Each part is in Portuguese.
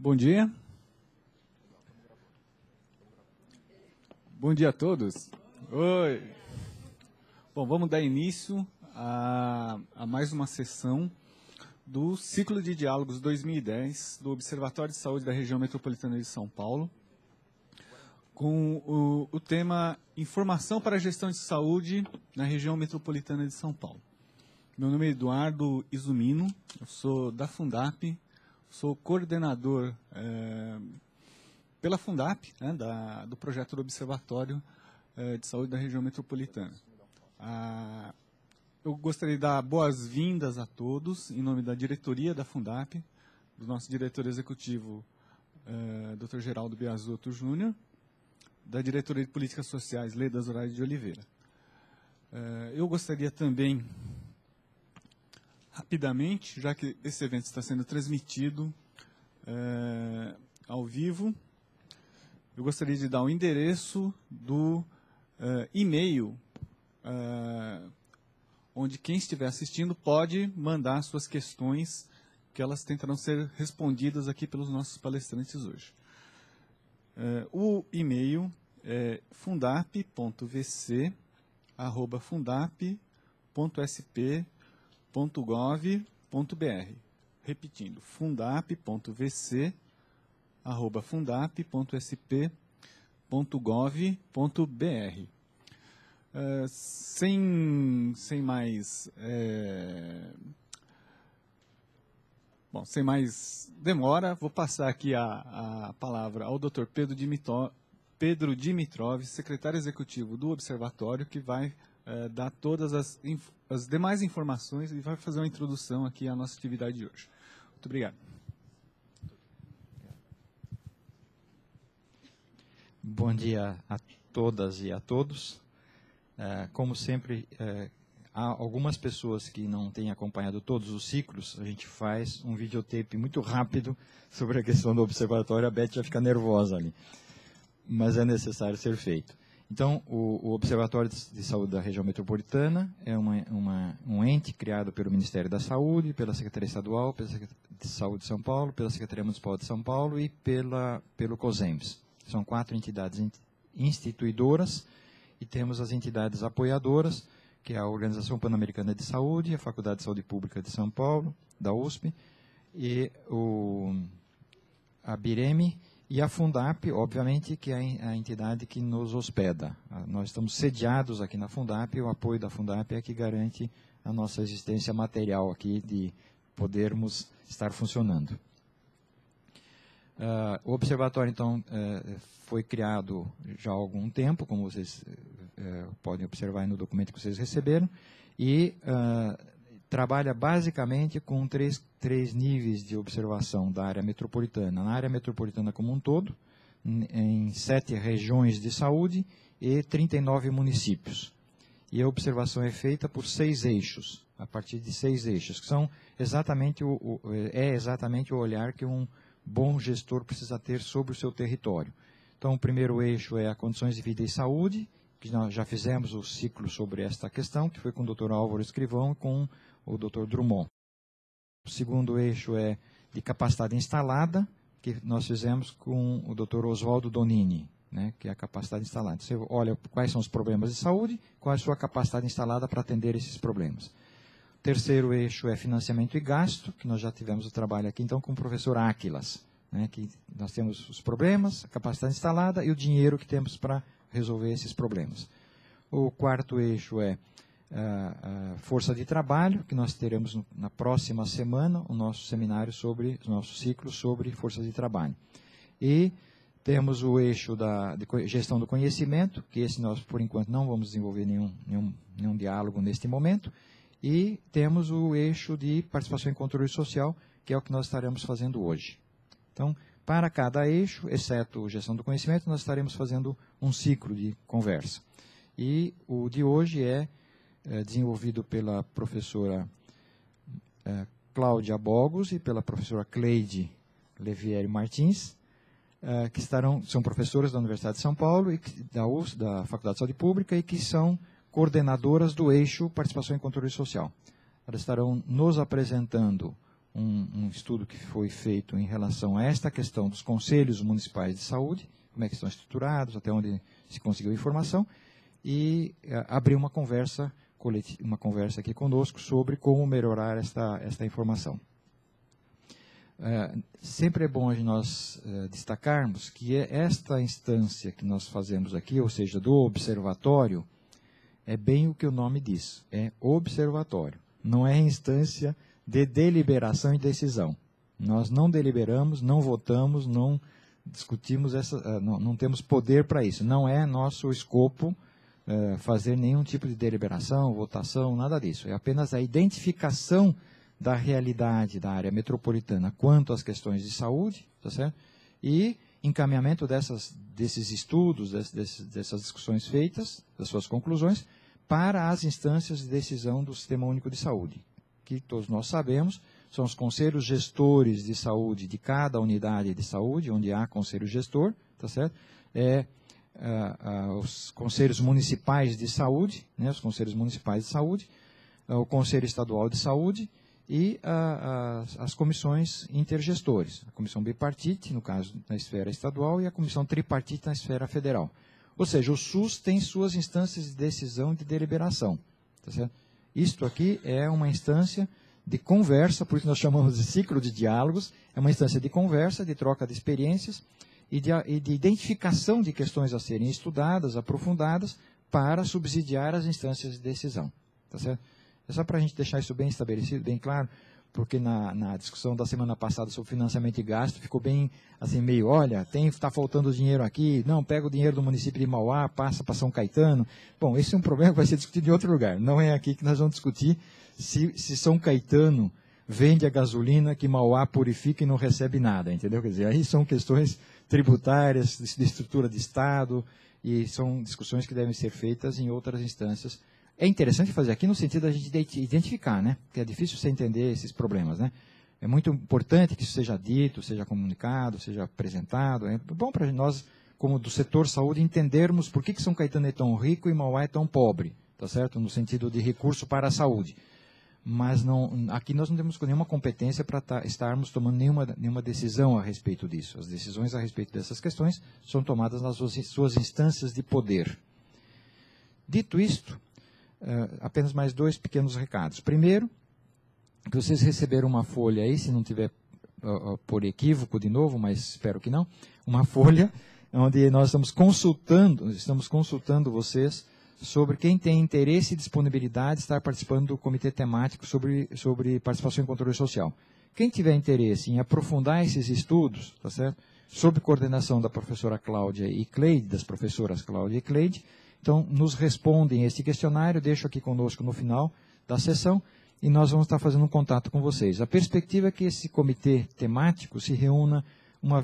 Bom dia. Bom dia a todos. Oi. Bom, vamos dar início a mais uma sessão do Ciclo de Diálogos 2010 do Observatório de Saúde da Região Metropolitana de São Paulo, com o tema Informação para a Gestão de Saúde na Região Metropolitana de São Paulo. Meu nome é Eduardo Izumino, eu sou da Fundap, sou coordenador pela Fundap, né, do projeto do Observatório de Saúde da Região Metropolitana. Eu gostaria de dar boas-vindas a todos, em nome da diretoria da Fundap, do nosso diretor executivo, Dr. Geraldo Biasotto Júnior, da diretoria de Políticas Sociais, Leda Zoraide de Oliveira. Eu gostaria também, rapidamente, já que esse evento está sendo transmitido ao vivo, eu gostaria de dar o endereço do e-mail onde quem estiver assistindo pode mandar suas questões, que elas tentarão ser respondidas aqui pelos nossos palestrantes hoje. O e-mail é fundap.vc@fundap.sp.gov.br. Repetindo, fundap.vc@fundap.sp.gov.br. Sem mais demora, vou passar aqui a palavra ao Dr. Pedro Dimitrov, secretário executivo do Observatório, que vai dar todas as demais informações e vai fazer uma introdução aqui à nossa atividade de hoje. Muito obrigado. Bom dia a todas e a todos. Como sempre, há algumas pessoas que não têm acompanhado todos os ciclos, a gente faz um videotape muito rápido sobre a questão do observatório, a Beth já fica nervosa ali, mas é necessário ser feito. Então, o Observatório de Saúde da Região Metropolitana é um ente criado pelo Ministério da Saúde, pela Secretaria Estadual, pela Secretaria de Saúde de São Paulo, pela Secretaria Municipal de São Paulo e pelo COSEMS. São 4 entidades instituidoras e temos as entidades apoiadoras, que é a Organização Pan-Americana de Saúde, a Faculdade de Saúde Pública de São Paulo, da USP, e a BIREME e a Fundap, obviamente, que é a entidade que nos hospeda. Nós estamos sediados aqui na Fundap, e o apoio da Fundap é que garante a nossa existência material aqui, de podermos estar funcionando. O observatório, então, foi criado já há algum tempo, como vocês podem observar aí no documento que vocês receberam, e trabalha basicamente com três níveis de observação da área metropolitana. Na área metropolitana como um todo, em 7 regiões de saúde e 39 municípios. E a observação é feita por 6 eixos, a partir de 6 eixos, que são exatamente o olhar que um bom gestor precisa ter sobre o seu território. Então, o primeiro eixo é a condições de vida e saúde, que nós já fizemos o ciclo sobre esta questão, que foi com o Dr. Álvaro Escrivão e com o Dr. Drummond. O segundo eixo é de capacidade instalada, que nós fizemos com o Dr. Oswaldo Donini, né, que é a capacidade instalada. Você olha quais são os problemas de saúde, qual é a sua capacidade instalada para atender esses problemas. O terceiro eixo é financiamento e gasto, que nós já tivemos o trabalho aqui, então, com o professor Áquilas, né, que nós temos os problemas, a capacidade instalada e o dinheiro que temos para resolver esses problemas. O quarto eixo é a força de trabalho, que nós teremos na próxima semana o nosso seminário sobre, o nosso ciclo sobre força de trabalho. E temos o eixo de gestão do conhecimento, que esse nós, por enquanto, não vamos desenvolver nenhum diálogo neste momento. E temos o eixo de participação em controle social, que é o que nós estaremos fazendo hoje. Então, para cada eixo, exceto gestão do conhecimento, nós estaremos fazendo um ciclo de conversa. E o de hoje é desenvolvido pela professora Cláudia Bogos e pela professora Cleide Levieri Martins, que são professoras da Universidade de São Paulo, e da Faculdade de Saúde Pública, e que são coordenadoras do eixo Participação em Controle Social. Elas estarão nos apresentando um estudo que foi feito em relação a esta questão dos conselhos municipais de saúde, como é que estão estruturados, até onde se conseguiu informação, e abrir uma conversa aqui conosco sobre como melhorar esta informação. Sempre é bom nós destacarmos que esta instância que nós fazemos aqui, ou seja, do observatório, é bem o que o nome diz, é observatório. Não é instância de deliberação e decisão. Nós não deliberamos, não votamos, não discutimos, não temos poder para isso. Não é nosso escopo fazer nenhum tipo de deliberação, votação, nada disso. É apenas a identificação da realidade da área metropolitana quanto às questões de saúde, tá certo? E encaminhamento desses estudos, dessas discussões feitas, das suas conclusões, para as instâncias de decisão do Sistema Único de Saúde, que todos nós sabemos, são os conselhos gestores de saúde de cada unidade de saúde, onde há conselho gestor, tá certo? Os conselhos municipais de saúde, né, os conselhos municipais de saúde, o Conselho Estadual de Saúde e as comissões intergestores, a comissão bipartite, no caso na esfera estadual, e a comissão tripartite na esfera federal. Ou seja, o SUS tem suas instâncias de decisão e de deliberação. Tá certo? Isto aqui é uma instância de conversa, por isso nós chamamos de ciclo de diálogos, é uma instância de conversa, de troca de experiências e de identificação de questões a serem estudadas, aprofundadas, para subsidiar as instâncias de decisão. Tá certo? É só para a gente deixar isso bem estabelecido, bem claro, porque na discussão da semana passada sobre financiamento e gasto, ficou bem assim, meio, olha, está faltando dinheiro aqui, não, pega o dinheiro do município de Mauá, passa para São Caetano. Bom, esse é um problema que vai ser discutido em outro lugar, não é aqui que nós vamos discutir se São Caetano vende a gasolina que Mauá purifica e não recebe nada, entendeu? Quer dizer, aí são questões tributárias, de estrutura de Estado, e são discussões que devem ser feitas em outras instâncias. É interessante fazer aqui no sentido da gente identificar, né? Porque é difícil você entender esses problemas, né? É muito importante que isso seja dito, seja comunicado, seja apresentado. É bom para nós, como do setor saúde, entendermos por que São Caetano é tão rico e Mauá é tão pobre, tá certo? No sentido de recurso para a saúde. Mas aqui nós não temos nenhuma competência para estarmos tomando nenhuma decisão a respeito disso. As decisões a respeito dessas questões são tomadas nas suas instâncias de poder. Dito isto, apenas mais 2 pequenos recados. Primeiro, que vocês receberam uma folha aí, se não tiver por equívoco de novo, mas espero que não, uma folha onde nós estamos consultando vocês sobre quem tem interesse e disponibilidade de estar participando do comitê temático sobre participação e controle social. Quem tiver interesse em aprofundar esses estudos, tá certo? Sob coordenação da professora Cláudia e Cleide, das professoras Cláudia e Cleide, então nos respondem este questionário, deixo aqui conosco no final da sessão, e nós vamos estar fazendo um contato com vocês. A perspectiva é que esse comitê temático se reúna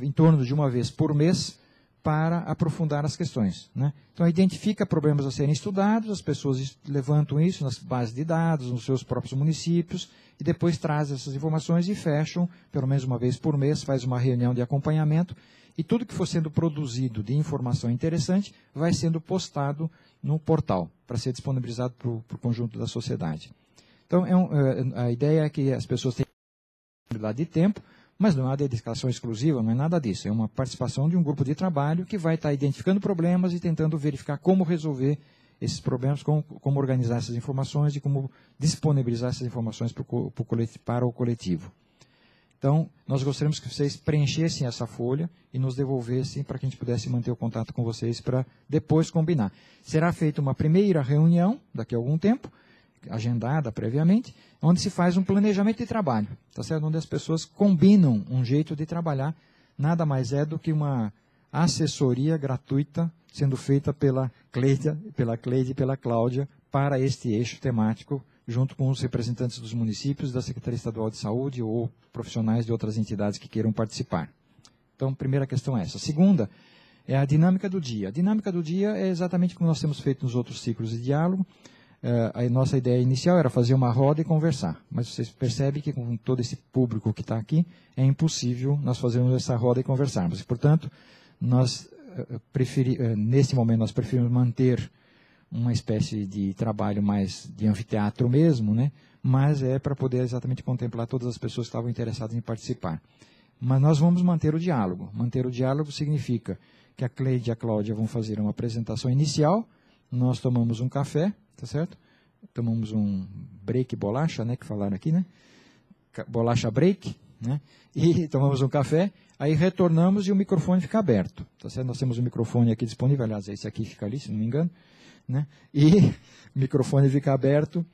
em torno de uma vez por mês, para aprofundar as questões, né? Então, identifica problemas a serem estudados, as pessoas levantam isso nas bases de dados, nos seus próprios municípios, e depois trazem essas informações e fecham, pelo menos uma vez por mês, faz uma reunião de acompanhamento, e tudo que for sendo produzido de informação interessante vai sendo postado no portal, para ser disponibilizado para o conjunto da sociedade. Então, a ideia é que as pessoas tenham disponibilidade de tempo, mas não é uma dedicação exclusiva, não é nada disso. É uma participação de um grupo de trabalho que vai estar identificando problemas e tentando verificar como resolver esses problemas, como organizar essas informações e como disponibilizar essas informações para o coletivo. Então, nós gostaríamos que vocês preenchessem essa folha e nos devolvessem para que a gente pudesse manter o contato com vocês para depois combinar. Será feita uma primeira reunião, daqui a algum tempo, agendada previamente, onde se faz um planejamento de trabalho, tá certo? Onde as pessoas combinam um jeito de trabalhar, nada mais é do que uma assessoria gratuita sendo feita pela Cleide e pela Cláudia para este eixo temático, junto com os representantes dos municípios, da Secretaria Estadual de Saúde ou profissionais de outras entidades que queiram participar. Então, primeira questão é essa. A segunda é a dinâmica do dia. A dinâmica do dia é exatamente como nós temos feito nos outros ciclos de diálogo. A nossa ideia inicial era fazer uma roda e conversar, mas vocês percebem que com todo esse público que está aqui, é impossível nós fazermos essa roda e conversarmos. E, portanto, nesse momento nós preferimos manter uma espécie de trabalho mais de anfiteatro mesmo, né? Mas é para poder exatamente contemplar todas as pessoas que estavam interessadas em participar. Mas nós vamos manter o diálogo. Manter o diálogo significa que a Cleide e a Cláudia vão fazer uma apresentação inicial, nós tomamos um café, tá certo? Tomamos um break bolacha, né, que falaram aqui, né? Bolacha break, né? E tomamos um café, aí retornamos e o microfone fica aberto, tá certo? Nós temos um microfone aqui disponível, aliás, esse aqui fica ali, se não me engano, né? E o microfone fica aberto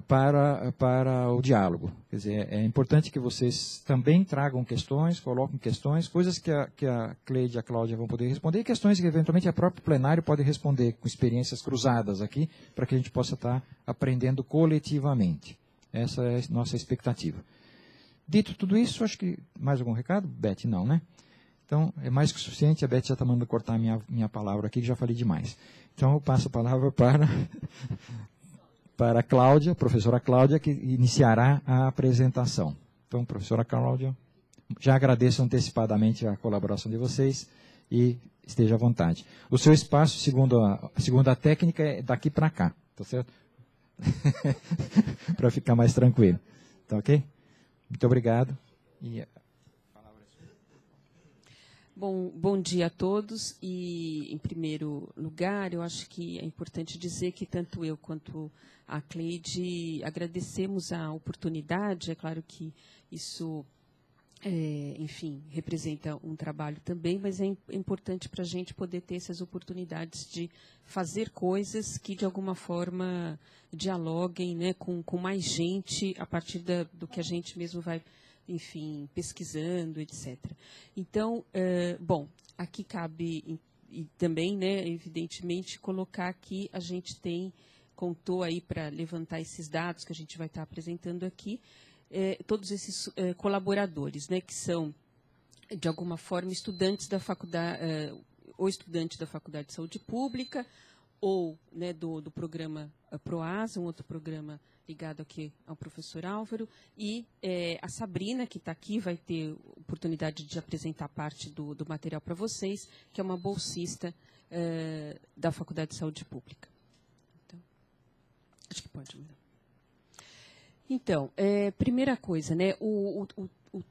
para o diálogo. Quer dizer, é importante que vocês também tragam questões, coloquem questões, coisas que a Cleide e a Cláudia vão poder responder, e questões que, eventualmente, a própria plenário pode responder, com experiências cruzadas aqui, para que a gente possa estar aprendendo coletivamente. Essa é a nossa expectativa. Dito tudo isso, acho que mais algum recado? Beth, não, né? Então, é mais que o suficiente, a Beth já está mandando cortar a minha palavra aqui, que já falei demais. Então, eu passo a palavra para a Cláudia, professora Cláudia, que iniciará a apresentação. Então, professora Cláudia, já agradeço antecipadamente a colaboração de vocês e esteja à vontade. O seu espaço, segundo a técnica, é daqui para cá, tá certo? Para ficar mais tranquilo. Tá ok? Muito obrigado. E Bom dia a todos. E, em primeiro lugar, eu acho que é importante dizer que tanto eu quanto a Cleide agradecemos a oportunidade. É claro que isso, enfim, representa um trabalho também, mas é importante para a gente poder ter essas oportunidades de fazer coisas que, de alguma forma, dialoguem, né, com mais gente a partir do que a gente mesmo vai, enfim, pesquisando, etc. Então, bom, aqui cabe e também, né, evidentemente, colocar que a gente contou aí para levantar esses dados que a gente vai estar apresentando aqui, todos esses colaboradores, né, que são, de alguma forma, estudantes da faculdade, ou estudantes da Faculdade de Saúde Pública, ou, né, do programa PROASA, um outro programa ligado aqui ao professor Álvaro, e a Sabrina, que está aqui, vai ter oportunidade de apresentar parte do material para vocês, que é uma bolsista da Faculdade de Saúde Pública. Então, acho que pode mudar. Então, primeira coisa, né, o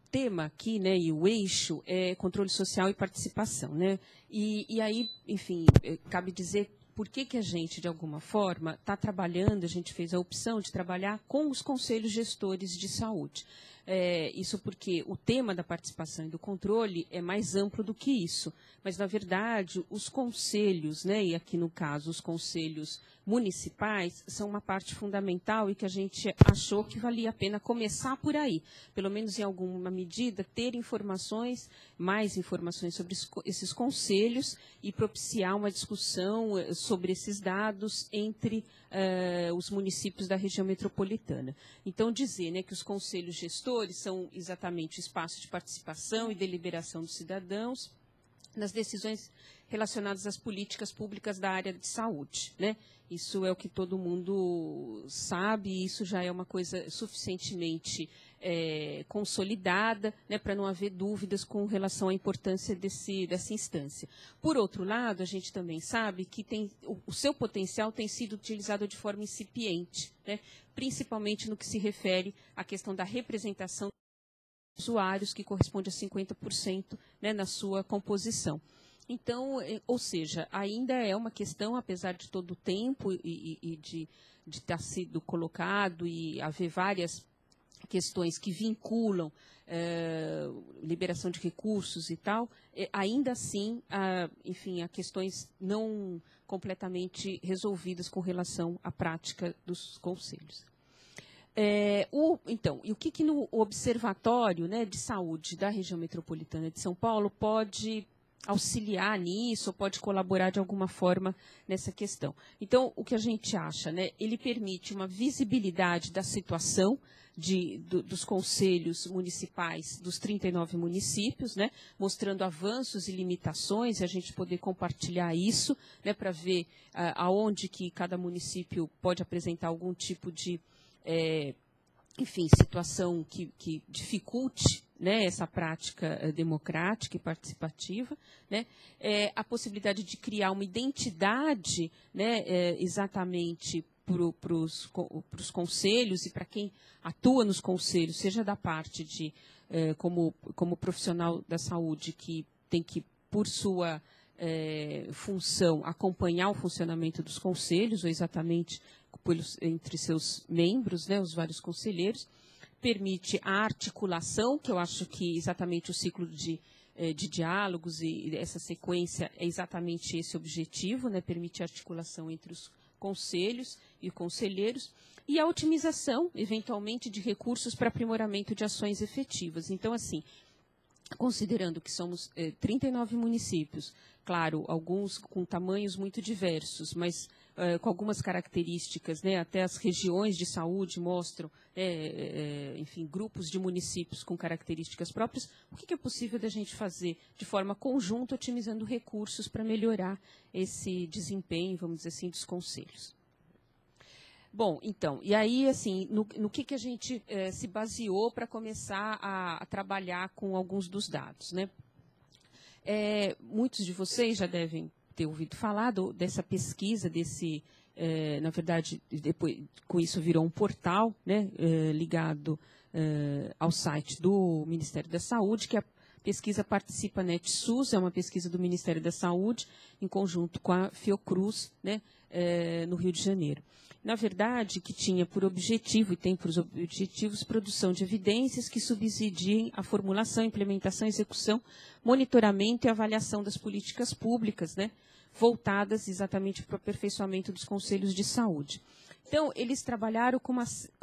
tema aqui, né, e o eixo é controle social e participação, né, e aí, enfim, cabe dizer por que a gente, de alguma forma, está trabalhando, a gente fez a opção de trabalhar com os conselhos gestores de saúde. Isso porque o tema da participação e do controle é mais amplo do que isso. Mas, na verdade, os conselhos, né, e aqui no caso os conselhos municipais, são uma parte fundamental e que a gente achou que valia a pena começar por aí. Pelo menos em alguma medida, ter informações, mais informações sobre esses conselhos e propiciar uma discussão sobre esses dados entre os municípios da região metropolitana. Então, dizer, né, que os conselhos gestores são exatamente o espaço de participação e deliberação dos cidadãos nas decisões relacionadas às políticas públicas da área de saúde, né? Isso é o que todo mundo sabe, e isso já é uma coisa suficientemente consolidada, né, para não haver dúvidas com relação à importância dessa instância. Por outro lado, a gente também sabe que o seu potencial tem sido utilizado de forma incipiente, né, principalmente no que se refere à questão da representação dos usuários, que corresponde a 50%, né, na sua composição. Então, ou seja, ainda é uma questão, apesar de todo o tempo e de ter sido colocado e haver várias questões que vinculam liberação de recursos e tal, ainda assim, enfim, há questões não completamente resolvidas com relação à prática dos conselhos. Então, e o que no Observatório, né, de Saúde da região metropolitana de São Paulo pode auxiliar nisso, ou pode colaborar de alguma forma nessa questão? Então, o que a gente acha, né, ele permite uma visibilidade da situação dos conselhos municipais dos 39 municípios, né, mostrando avanços e limitações, e a gente poder compartilhar isso, né, para ver aonde que cada município pode apresentar algum tipo de, enfim, situação que dificulte, né, essa prática democrática e participativa, né, a possibilidade de criar uma identidade, né, exatamente para os conselhos e para quem atua nos conselhos, seja da parte de, como profissional da saúde, que tem que, por sua função, acompanhar o funcionamento dos conselhos, ou exatamente entre seus membros, né, os vários conselheiros, permite a articulação, que eu acho que exatamente o ciclo de diálogos e essa sequência é exatamente esse objetivo, né, permite a articulação entre os conselhos e conselheiros, e a otimização, eventualmente, de recursos para aprimoramento de ações efetivas. Então, assim, considerando que somos 39 municípios, claro, alguns com tamanhos muito diversos, mas com algumas características, né, até as regiões de saúde mostram, enfim, grupos de municípios com características próprias, o que é possível da gente fazer de forma conjunta, otimizando recursos para melhorar esse desempenho, vamos dizer assim, dos conselhos. Bom, então, e aí, assim, no que a gente se baseou para começar a trabalhar com alguns dos dados, né? Muitos de vocês já devem ter ouvido falar dessa pesquisa, na verdade, depois, com isso virou um portal, né, ligado ao site do Ministério da Saúde, que a pesquisa participa NetSUS, é uma pesquisa do Ministério da Saúde, em conjunto com a Fiocruz, né, no Rio de Janeiro. Na verdade, que tinha por objetivo, e tem por objetivos, produção de evidências que subsidiem a formulação, implementação, execução, monitoramento e avaliação das políticas públicas, né, voltadas exatamente para o aperfeiçoamento dos conselhos de saúde. Então, eles trabalharam com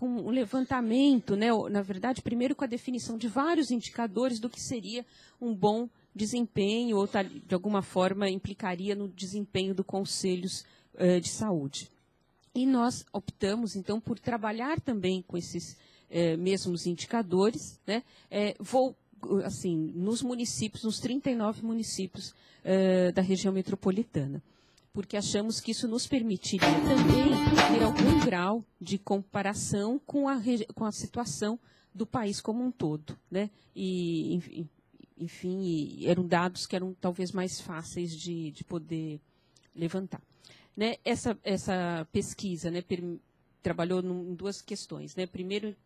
um levantamento, né, na verdade, primeiro com a definição de vários indicadores do que seria um bom desempenho, ou de alguma forma implicaria no desempenho dos conselhos de saúde. E nós optamos, então, por trabalhar também com esses mesmos indicadores, né, assim, nos municípios, nos 39 municípios da região metropolitana, porque achamos que isso nos permitiria também ter algum grau de comparação com a situação do país como um todo, né? E, enfim, eram dados que eram talvez mais fáceis de poder levantar. Né, essa pesquisa, né, trabalhou em duas questões. Né? Primeiro,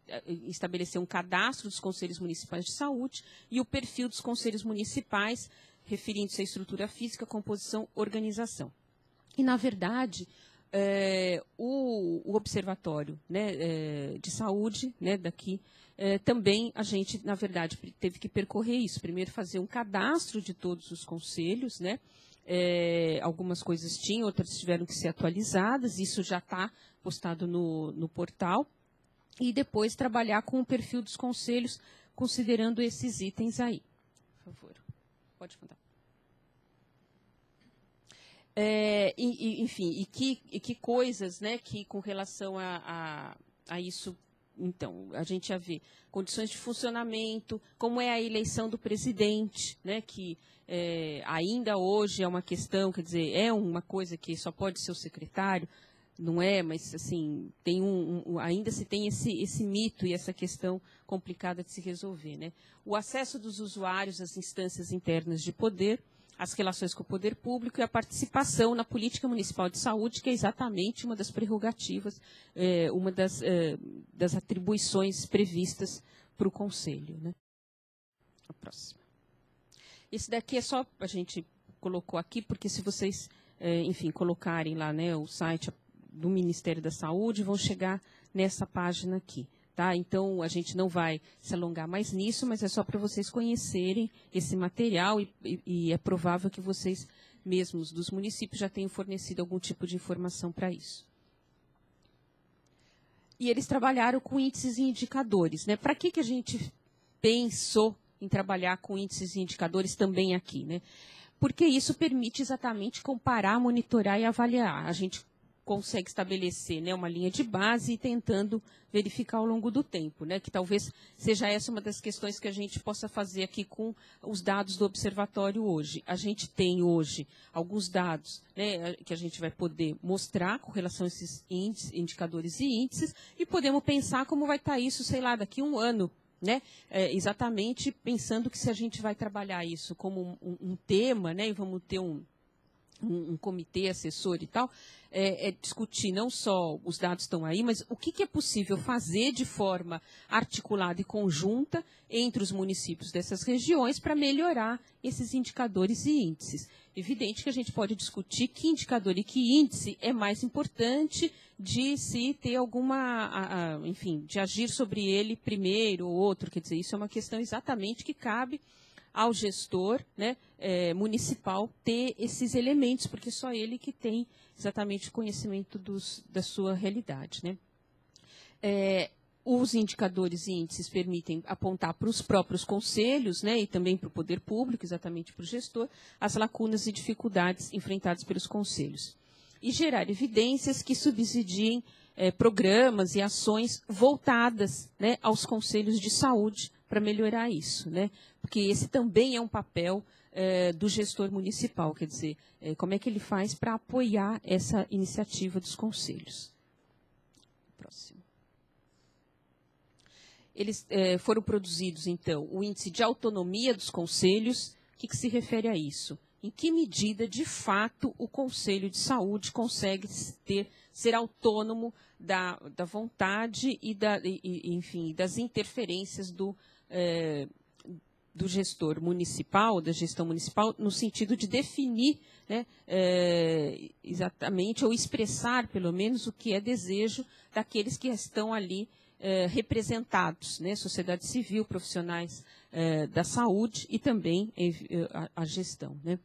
estabelecer um cadastro dos conselhos municipais de saúde e o perfil dos conselhos municipais, referindo-se à estrutura física, composição, organização. E, na verdade, o observatório, né, de saúde, né, daqui, também a gente, na verdade, teve que percorrer isso. Primeiro, fazer um cadastro de todos os conselhos, né? Algumas coisas tinham, outras tiveram que ser atualizadas, isso já está postado no portal, e depois trabalhar com o perfil dos conselhos, considerando esses itens aí. Por favor, pode mandar. Enfim, e que coisas, né, que com relação a isso, então, a gente já vê condições de funcionamento, como é a eleição do presidente, né, que ainda hoje é uma questão, quer dizer, é uma coisa que só pode ser o secretário, não é, mas assim, tem ainda se tem esse mito e essa questão complicada de se resolver, né? O acesso dos usuários às instâncias internas de poder, as relações com o poder público e a participação na política municipal de saúde, que é exatamente uma das prerrogativas, uma das atribuições previstas para o Conselho, né? A próxima. Esse daqui é só, a gente colocou aqui, porque se vocês, enfim, colocarem lá, né, o site do Ministério da Saúde, vão chegar nessa página aqui. Tá? Então, a gente não vai se alongar mais nisso, mas é só para vocês conhecerem esse material e é provável que vocês mesmos dos municípios já tenham fornecido algum tipo de informação para isso. E eles trabalharam com índices e indicadores, né? Para que a gente pensou em trabalhar com índices e indicadores também aqui, né? Porque isso permite exatamente comparar, monitorar e avaliar. A gente consegue estabelecer, né, uma linha de base e tentando verificar ao longo do tempo, né, que talvez seja essa uma das questões que a gente possa fazer aqui com os dados do observatório hoje. A gente tem hoje alguns dados, né, que a gente vai poder mostrar com relação a esses índices, indicadores e índices, e podemos pensar como vai estar isso, sei lá, daqui a um ano, né? Exatamente pensando que se a gente vai trabalhar isso como um tema, né, e vamos ter um comitê assessor e tal, discutir não só os dados estão aí, mas o que é possível fazer de forma articulada e conjunta entre os municípios dessas regiões para melhorar esses indicadores e índices. Evidente que a gente pode discutir que indicador e que índice é mais importante de se ter alguma, enfim, de agir sobre ele primeiro ou outro, quer dizer, isso é uma questão exatamente que cabe ao gestor, né, municipal ter esses elementos, porque só ele que tem exatamente o conhecimento da sua realidade, né. Os indicadores e índices permitem apontar para os próprios conselhos, né, e também para o poder público, exatamente para o gestor, as lacunas e dificuldades enfrentadas pelos conselhos. E gerar evidências que subsidiem programas e ações voltadas, né, aos conselhos de saúde para melhorar isso, né? Porque esse também é um papel do gestor municipal, quer dizer, como é que ele faz para apoiar essa iniciativa dos conselhos. Próximo. Eles foram produzidos, então, o índice de autonomia dos conselhos. O que se refere a isso? Em que medida, de fato, o Conselho de Saúde consegue ser autônomo da vontade enfim, das interferências do gestor municipal, da gestão municipal, no sentido de definir, né, exatamente, ou expressar, pelo menos, o que é desejo daqueles que estão ali representados, né, sociedade civil, profissionais da saúde e também a gestão, né.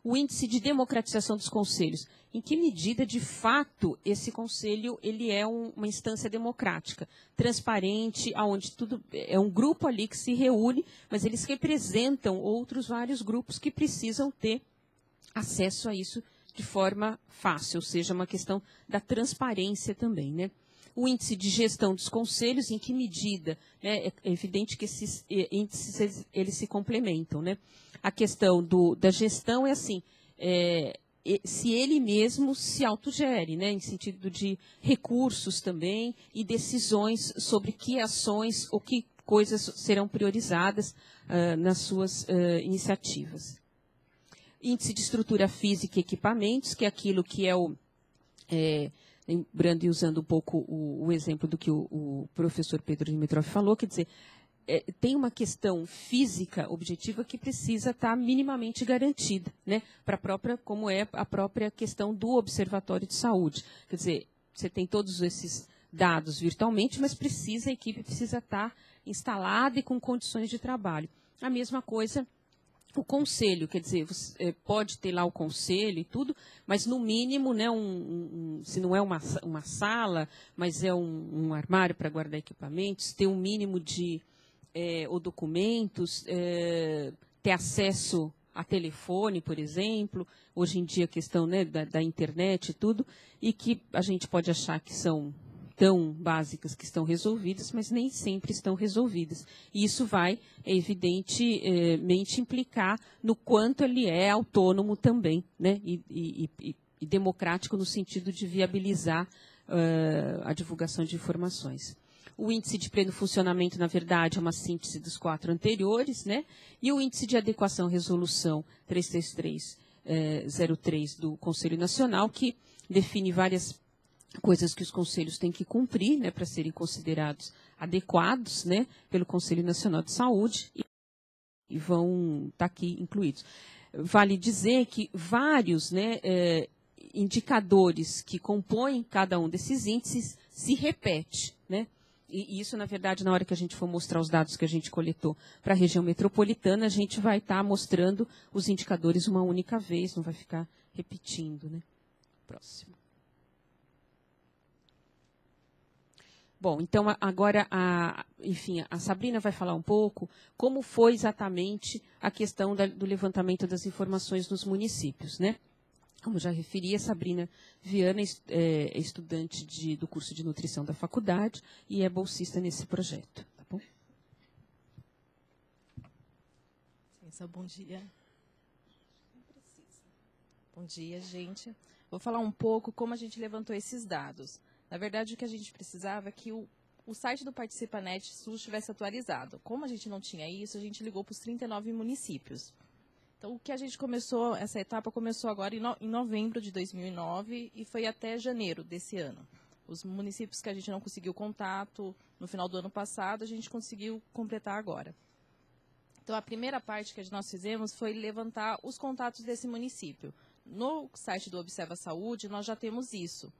O índice de democratização dos conselhos. Em que medida, de fato, esse conselho ele é uma instância democrática, transparente, onde tudo é um grupo ali que se reúne, mas eles representam vários grupos que precisam ter acesso a isso de forma fácil, ou seja, uma questão da transparência também, né? O índice de gestão dos conselhos, em que medida, né, é evidente que esses índices eles se complementam, né? A questão da gestão é assim, se ele mesmo se autogere, né, em sentido de recursos também e decisões sobre que ações ou que coisas serão priorizadas nas suas iniciativas. Índice de estrutura física e equipamentos, que é aquilo que é lembrando e usando um pouco o exemplo do que o professor Pedro Dimitrov falou, quer dizer, tem uma questão física objetiva que precisa estar minimamente garantida, né, como é a própria questão do Observatório de Saúde. Quer dizer, você tem todos esses dados virtualmente, mas a equipe precisa estar instalada e com condições de trabalho. A mesma coisa o conselho, quer dizer, você pode ter lá o conselho e tudo, mas no mínimo, né, se não é uma sala, mas é um armário para guardar equipamentos, ter um mínimo de ou documentos, ter acesso a telefone, por exemplo, hoje em dia a questão, né, da internet e tudo, e que a gente pode achar que são tão básicas que estão resolvidas, mas nem sempre estão resolvidas. E isso vai, evidentemente, implicar no quanto ele é autônomo também, né, e democrático no sentido de viabilizar a divulgação de informações. O índice de pleno funcionamento, na verdade, é uma síntese dos 4 anteriores, né, e o índice de adequação à resolução 33303 do Conselho Nacional, que define várias coisas que os conselhos têm que cumprir, né, para serem considerados adequados, né, pelo Conselho Nacional de Saúde e vão estar aqui incluídos. Vale dizer que vários, né, indicadores que compõem cada um desses índices se repete, né? E isso, na verdade, na hora que a gente for mostrar os dados que a gente coletou para a região metropolitana, a gente vai estar mostrando os indicadores uma única vez, não vai ficar repetindo, né? Próximo. Bom, então agora, enfim, a Sabrina vai falar um pouco como foi exatamente a questão do levantamento das informações nos municípios, né? Como já referi, a Sabrina Viana é estudante do curso de nutrição da faculdade e é bolsista nesse projeto. Tá bom? Bom dia. Bom dia, gente. Vou falar um pouco como a gente levantou esses dados. Na verdade, o que a gente precisava é que o o site do ParticipaNet SUS estivesse atualizado. Como a gente não tinha isso, a gente ligou para os 39 municípios. Então, o que a gente começou, essa etapa começou agora em novembro de 2009 e foi até janeiro desse ano. Os municípios que a gente não conseguiu contato no final do ano passado, a gente conseguiu completar agora. Então, a primeira parte que nós fizemos foi levantar os contatos desse município. No site do Observa Saúde, nós já temos isso,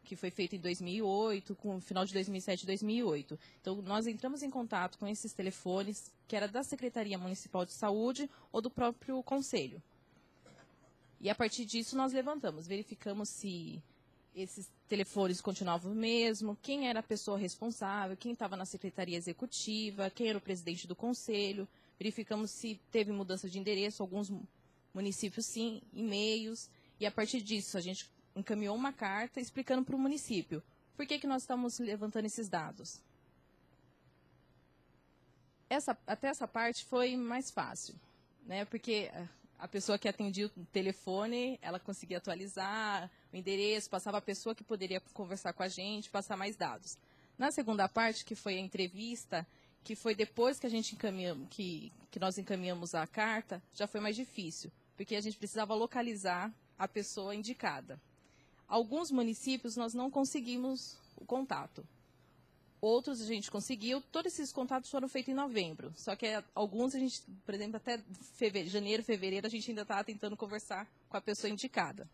que foi feito em 2008, com o final de 2007 e 2008. Então, nós entramos em contato com esses telefones, que era da Secretaria Municipal de Saúde ou do próprio Conselho. E, a partir disso, nós levantamos, verificamos se esses telefones continuavam o mesmo, quem era a pessoa responsável, quem estava na Secretaria Executiva, quem era o presidente do Conselho, verificamos se teve mudança de endereço, alguns municípios sim, e-mails, e a partir disso a gente encaminhou uma carta explicando para o município por que nós estamos levantando esses dados. Até essa parte foi mais fácil, né? Porque a pessoa que atendia o telefone, ela conseguia atualizar o endereço, passava a pessoa que poderia conversar com a gente, passar mais dados. Na segunda parte, que foi a entrevista, que foi depois que a gente que nós encaminhamos a carta, já foi mais difícil, porque a gente precisava localizar a pessoa indicada. Alguns municípios nós não conseguimos o contato. Outros a gente conseguiu. Todos esses contatos foram feitos em novembro. Só que alguns a gente, por exemplo, até janeiro, fevereiro, a gente ainda estava tentando conversar com a pessoa indicada.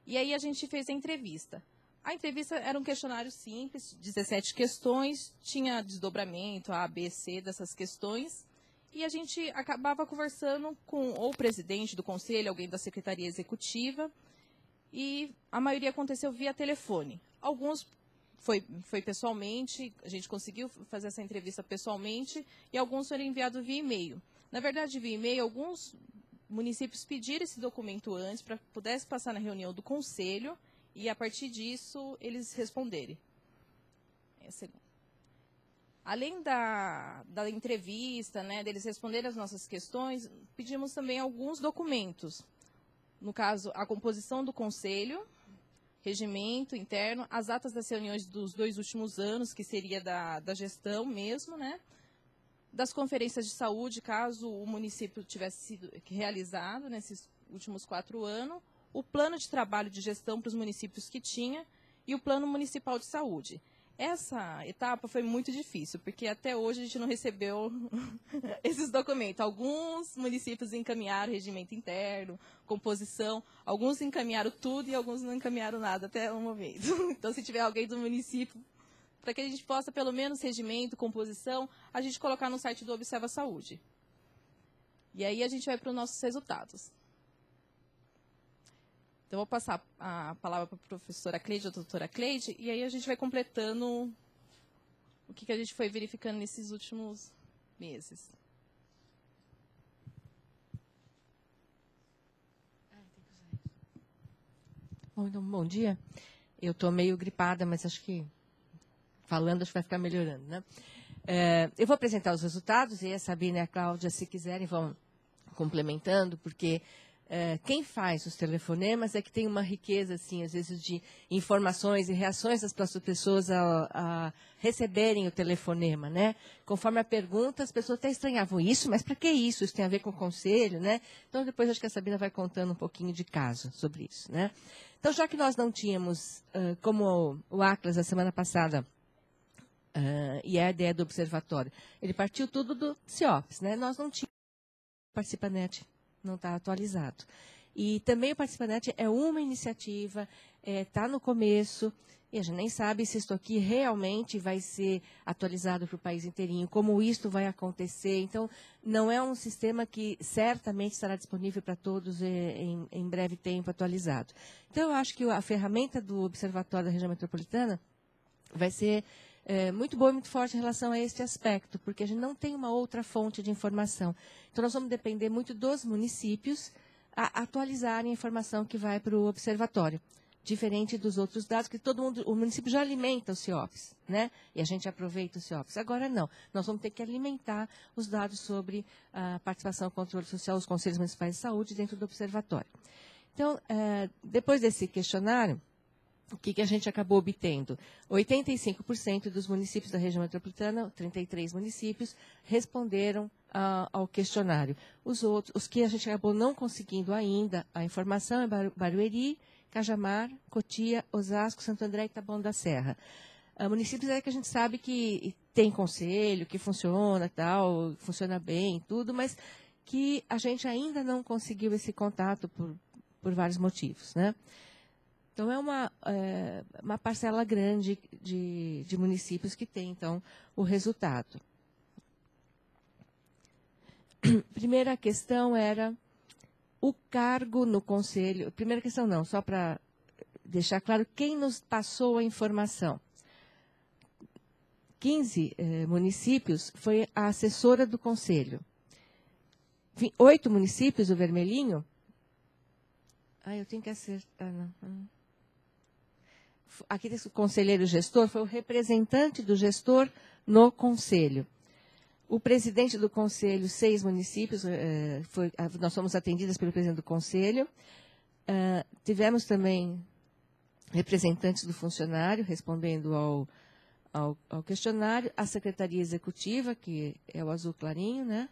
E aí a gente fez a entrevista. A entrevista era um questionário simples, 17 questões, tinha desdobramento, A, B, C dessas questões. E a gente acabava conversando com ou o presidente do conselho, alguém da Secretaria Executiva, e a maioria aconteceu via telefone. Alguns foi pessoalmente, a gente conseguiu fazer essa entrevista pessoalmente, e alguns foram enviados via e-mail. Na verdade, via e-mail, alguns municípios pediram esse documento antes para que pudesse passar na reunião do conselho, e a partir disso eles responderem. Além da entrevista, né, deles responderem as nossas questões, pedimos também alguns documentos. No caso, a composição do conselho, regimento interno, as atas das reuniões dos 2 últimos anos, que seria da gestão mesmo, né? Das conferências de saúde, caso o município tivesse sido realizado nesses últimos 4 anos, o plano de trabalho de gestão para os municípios que tinha e o plano municipal de saúde. Essa etapa foi muito difícil, porque até hoje a gente não recebeu esses documentos. Alguns municípios encaminharam regimento interno, composição, alguns encaminharam tudo e alguns não encaminharam nada até o momento. Então, se tiver alguém do município, para que a gente possa, pelo menos, regimento, composição, a gente colocar no site do Observa Saúde. E aí a gente vai para os nossos resultados. Então, eu vou passar a palavra para a professora Cleide, a doutora Cleide, e aí a gente vai completando o que a gente foi verificando nesses últimos meses. Bom, então, bom dia. Eu estou meio gripada, mas acho que falando acho que vai ficar melhorando, né? Eu vou apresentar os resultados e a Sabina e a Cláudia, se quiserem, vão complementando, porque quem faz os telefonemas é que tem uma riqueza, assim, às vezes, de informações e reações das pessoas a receberem o telefonema, né? Conforme a pergunta, as pessoas até estranhavam isso, mas para que isso? Isso tem a ver com o conselho, né? Então, depois acho que a Sabina vai contando um pouquinho de caso sobre isso, né? Então, já que nós não tínhamos, como o Atlas, a semana passada, e a ideia do observatório, ele partiu tudo do CIOPS, né? Nós não tínhamos ParticipaNet. Não está atualizado. E também o ParticipaNet é uma iniciativa, está no começo, e a gente nem sabe se isso aqui realmente vai ser atualizado para o país inteirinho, como isto vai acontecer. Então, não é um sistema que certamente estará disponível para todos em breve tempo atualizado. Então, eu acho que a ferramenta do Observatório da Região Metropolitana vai ser muito boa e muito forte em relação a este aspecto, porque a gente não tem uma outra fonte de informação. Então, nós vamos depender muito dos municípios a atualizarem a informação que vai para o observatório, diferente dos outros dados, que o município já alimenta o CIOPS, né? E a gente aproveita o CIOPS. Agora, não. Nós vamos ter que alimentar os dados sobre a participação e controle social, os conselhos municipais de saúde dentro do observatório. Então, depois desse questionário, o que a gente acabou obtendo? 85% dos municípios da região metropolitana, 33 municípios, responderam ao questionário. Os que a gente acabou não conseguindo ainda a informação é Barueri, Cajamar, Cotia, Osasco, Santo André e Taboão da Serra. Municípios que a gente sabe que tem conselho, que funciona, tal, funciona bem, tudo, mas que a gente ainda não conseguiu esse contato por vários motivos, né? Então, é uma parcela grande de municípios que tem, então, o resultado. Primeira questão era o cargo no conselho. Primeira questão não, só para deixar claro quem nos passou a informação. 15 municípios foi a assessora do conselho. 8 municípios, o vermelhinho. Eu tenho que acertar, não. Aqui tem o conselheiro gestor, foi o representante do gestor no conselho. O presidente do conselho, 6 municípios, nós fomos atendidas pelo presidente do conselho. Tivemos também representantes do funcionário respondendo ao questionário, a secretaria executiva, que é o azul clarinho, né?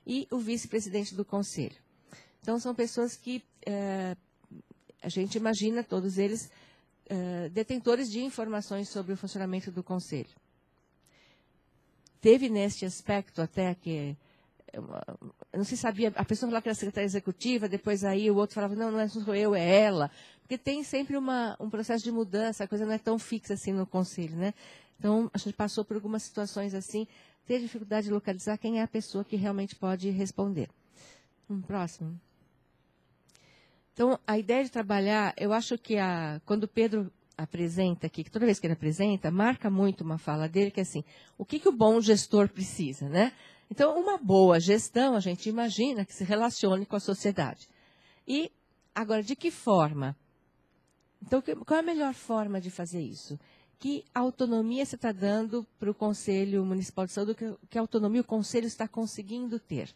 E o vice-presidente do conselho. Então, são pessoas que a gente imagina, todos eles, detentores de informações sobre o funcionamento do conselho. Teve neste aspecto até que, não se sabia, a pessoa falava que era secretária executiva, depois aí o outro falava, não sou eu, é ela. Porque tem sempre um processo de mudança, a coisa não é tão fixa assim no conselho, né? Então, a gente passou por algumas situações assim, teve dificuldade de localizar quem é a pessoa que realmente pode responder. Próximo. Então, a ideia de trabalhar, eu acho que quando o Pedro apresenta aqui, que toda vez que ele apresenta, marca muito uma fala dele, que é assim, o que o bom gestor precisa, né? Então, uma boa gestão, a gente imagina que se relacione com a sociedade. E, agora, de que forma? Então, qual é a melhor forma de fazer isso? Que autonomia você está dando para o Conselho Municipal de Saúde, que autonomia o Conselho está conseguindo ter?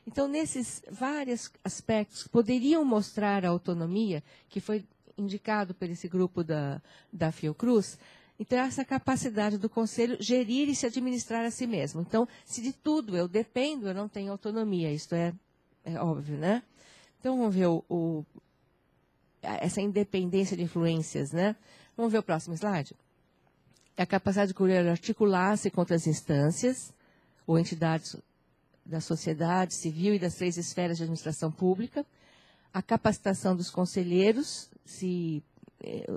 Então, nesses vários aspectos que poderiam mostrar a autonomia, que foi indicado por esse grupo da Fiocruz, então, essa capacidade do Conselho gerir e se administrar a si mesmo. Então, se de tudo eu dependo, eu não tenho autonomia, isto é óbvio, né? Então, vamos ver essa independência de influências, né? Vamos ver o próximo slide. A capacidade de articular-se contra as instâncias ou entidades da sociedade civil e das 3 esferas de administração pública, a capacitação dos conselheiros, se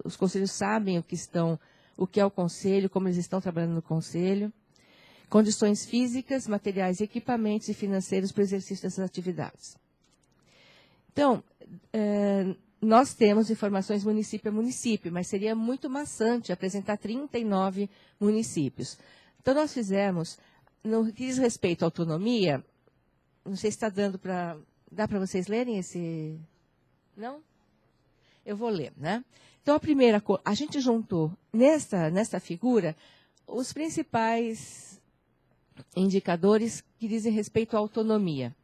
os conselheiros sabem o que é o conselho, como eles estão trabalhando no conselho, condições físicas, materiais, equipamentos e financeiros para o exercício dessas atividades. Então, nós temos informações município a município, mas seria muito maçante apresentar 39 municípios. Então, nós fizemos, no que diz respeito à autonomia, não sei se está dando para... Dá para vocês lerem esse... Não? Eu vou ler, né? Então, a gente juntou nesta figura os principais indicadores que dizem respeito à autonomia.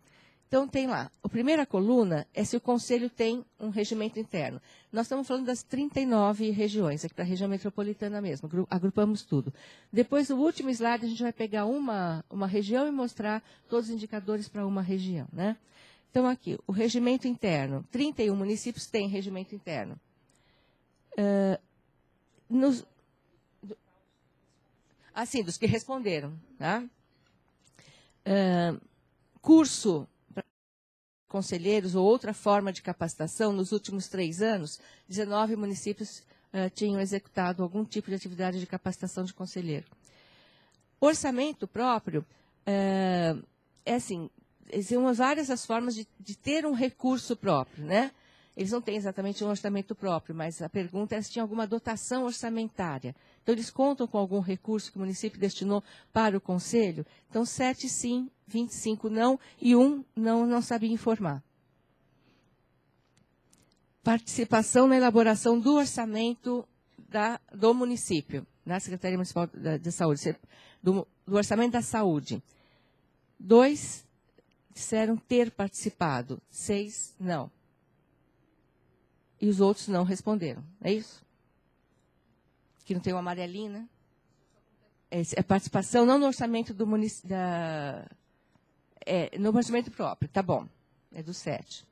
Então, tem lá, a primeira coluna é se o Conselho tem um regimento interno. Nós estamos falando das 39 regiões, aqui para a região metropolitana mesmo, agrupamos tudo. Depois, no último slide, a gente vai pegar uma região e mostrar todos os indicadores para uma região, né? Então, aqui, o regimento interno. 31 municípios têm regimento interno. Assim, dos que responderam. Tá? Curso para conselheiros ou outra forma de capacitação, nos últimos 3 anos, 19 municípios tinham executado algum tipo de atividade de capacitação de conselheiro. Orçamento próprio, assim, existem várias as formas de ter um recurso próprio, né? Eles não têm exatamente um orçamento próprio, mas a pergunta é se tinha alguma dotação orçamentária. Então, eles contam com algum recurso que o município destinou para o Conselho. Então, 7 sim, 25 não, e 1 não sabia informar. Participação na elaboração do orçamento do município, na Secretaria Municipal de Saúde, do orçamento da saúde. 2 disseram ter participado, 6 não. E os outros não responderam, é isso? que não tem o amarelinho, né? É participação não no orçamento do município, no orçamento próprio, tá bom, é do 7.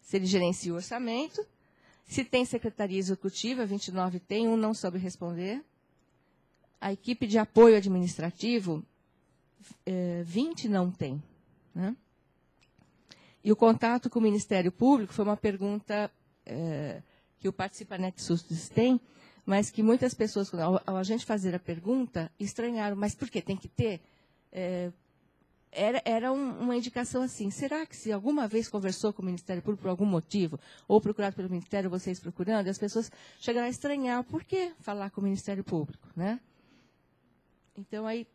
Se ele gerencia o orçamento, se tem secretaria executiva, 29 tem, um não soube responder. A equipe de apoio administrativo, 20 não tem. Né? E o contato com o Ministério Público foi uma pergunta que o Participa Nexus tem, mas que muitas pessoas, ao a gente fazer a pergunta, estranharam. Mas por quê? Tem que ter? Era uma indicação assim. Será que se alguma vez conversou com o Ministério Público por algum motivo, ou procurado pelo Ministério, vocês procurando, e as pessoas chegaram a estranhar por que falar com o Ministério Público, né? Então, aí,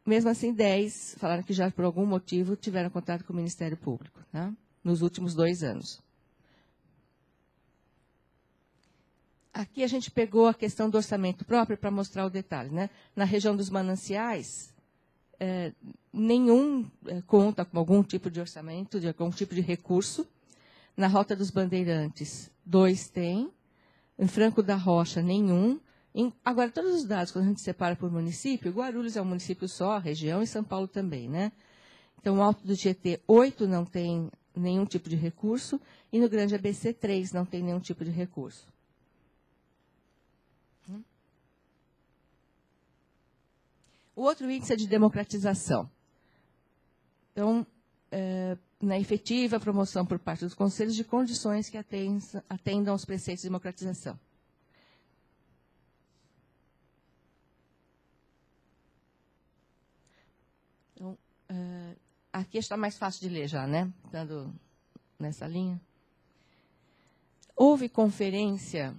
mesmo assim, 10 falaram que já, por algum motivo, tiveram contato com o Ministério Público, né? Nos últimos 2 anos. Aqui a gente pegou a questão do orçamento próprio para mostrar o detalhe, né? Na região dos mananciais, nenhum conta com algum tipo de orçamento, de algum tipo de recurso. Na Rota dos Bandeirantes, 2 tem. Em Franco da Rocha, nenhum. Agora, todos os dados, quando a gente separa por município, Guarulhos é um município só, região, e São Paulo também, né? Então, o Alto do Tietê, 8 não tem nenhum tipo de recurso, e no Grande ABC, 3 não tem nenhum tipo de recurso. O outro índice é de democratização. Então, na efetiva promoção por parte dos conselhos de condições que atendam aos preceitos de democratização. Então, aqui está mais fácil de ler já, né? Dando nessa linha. Houve conferência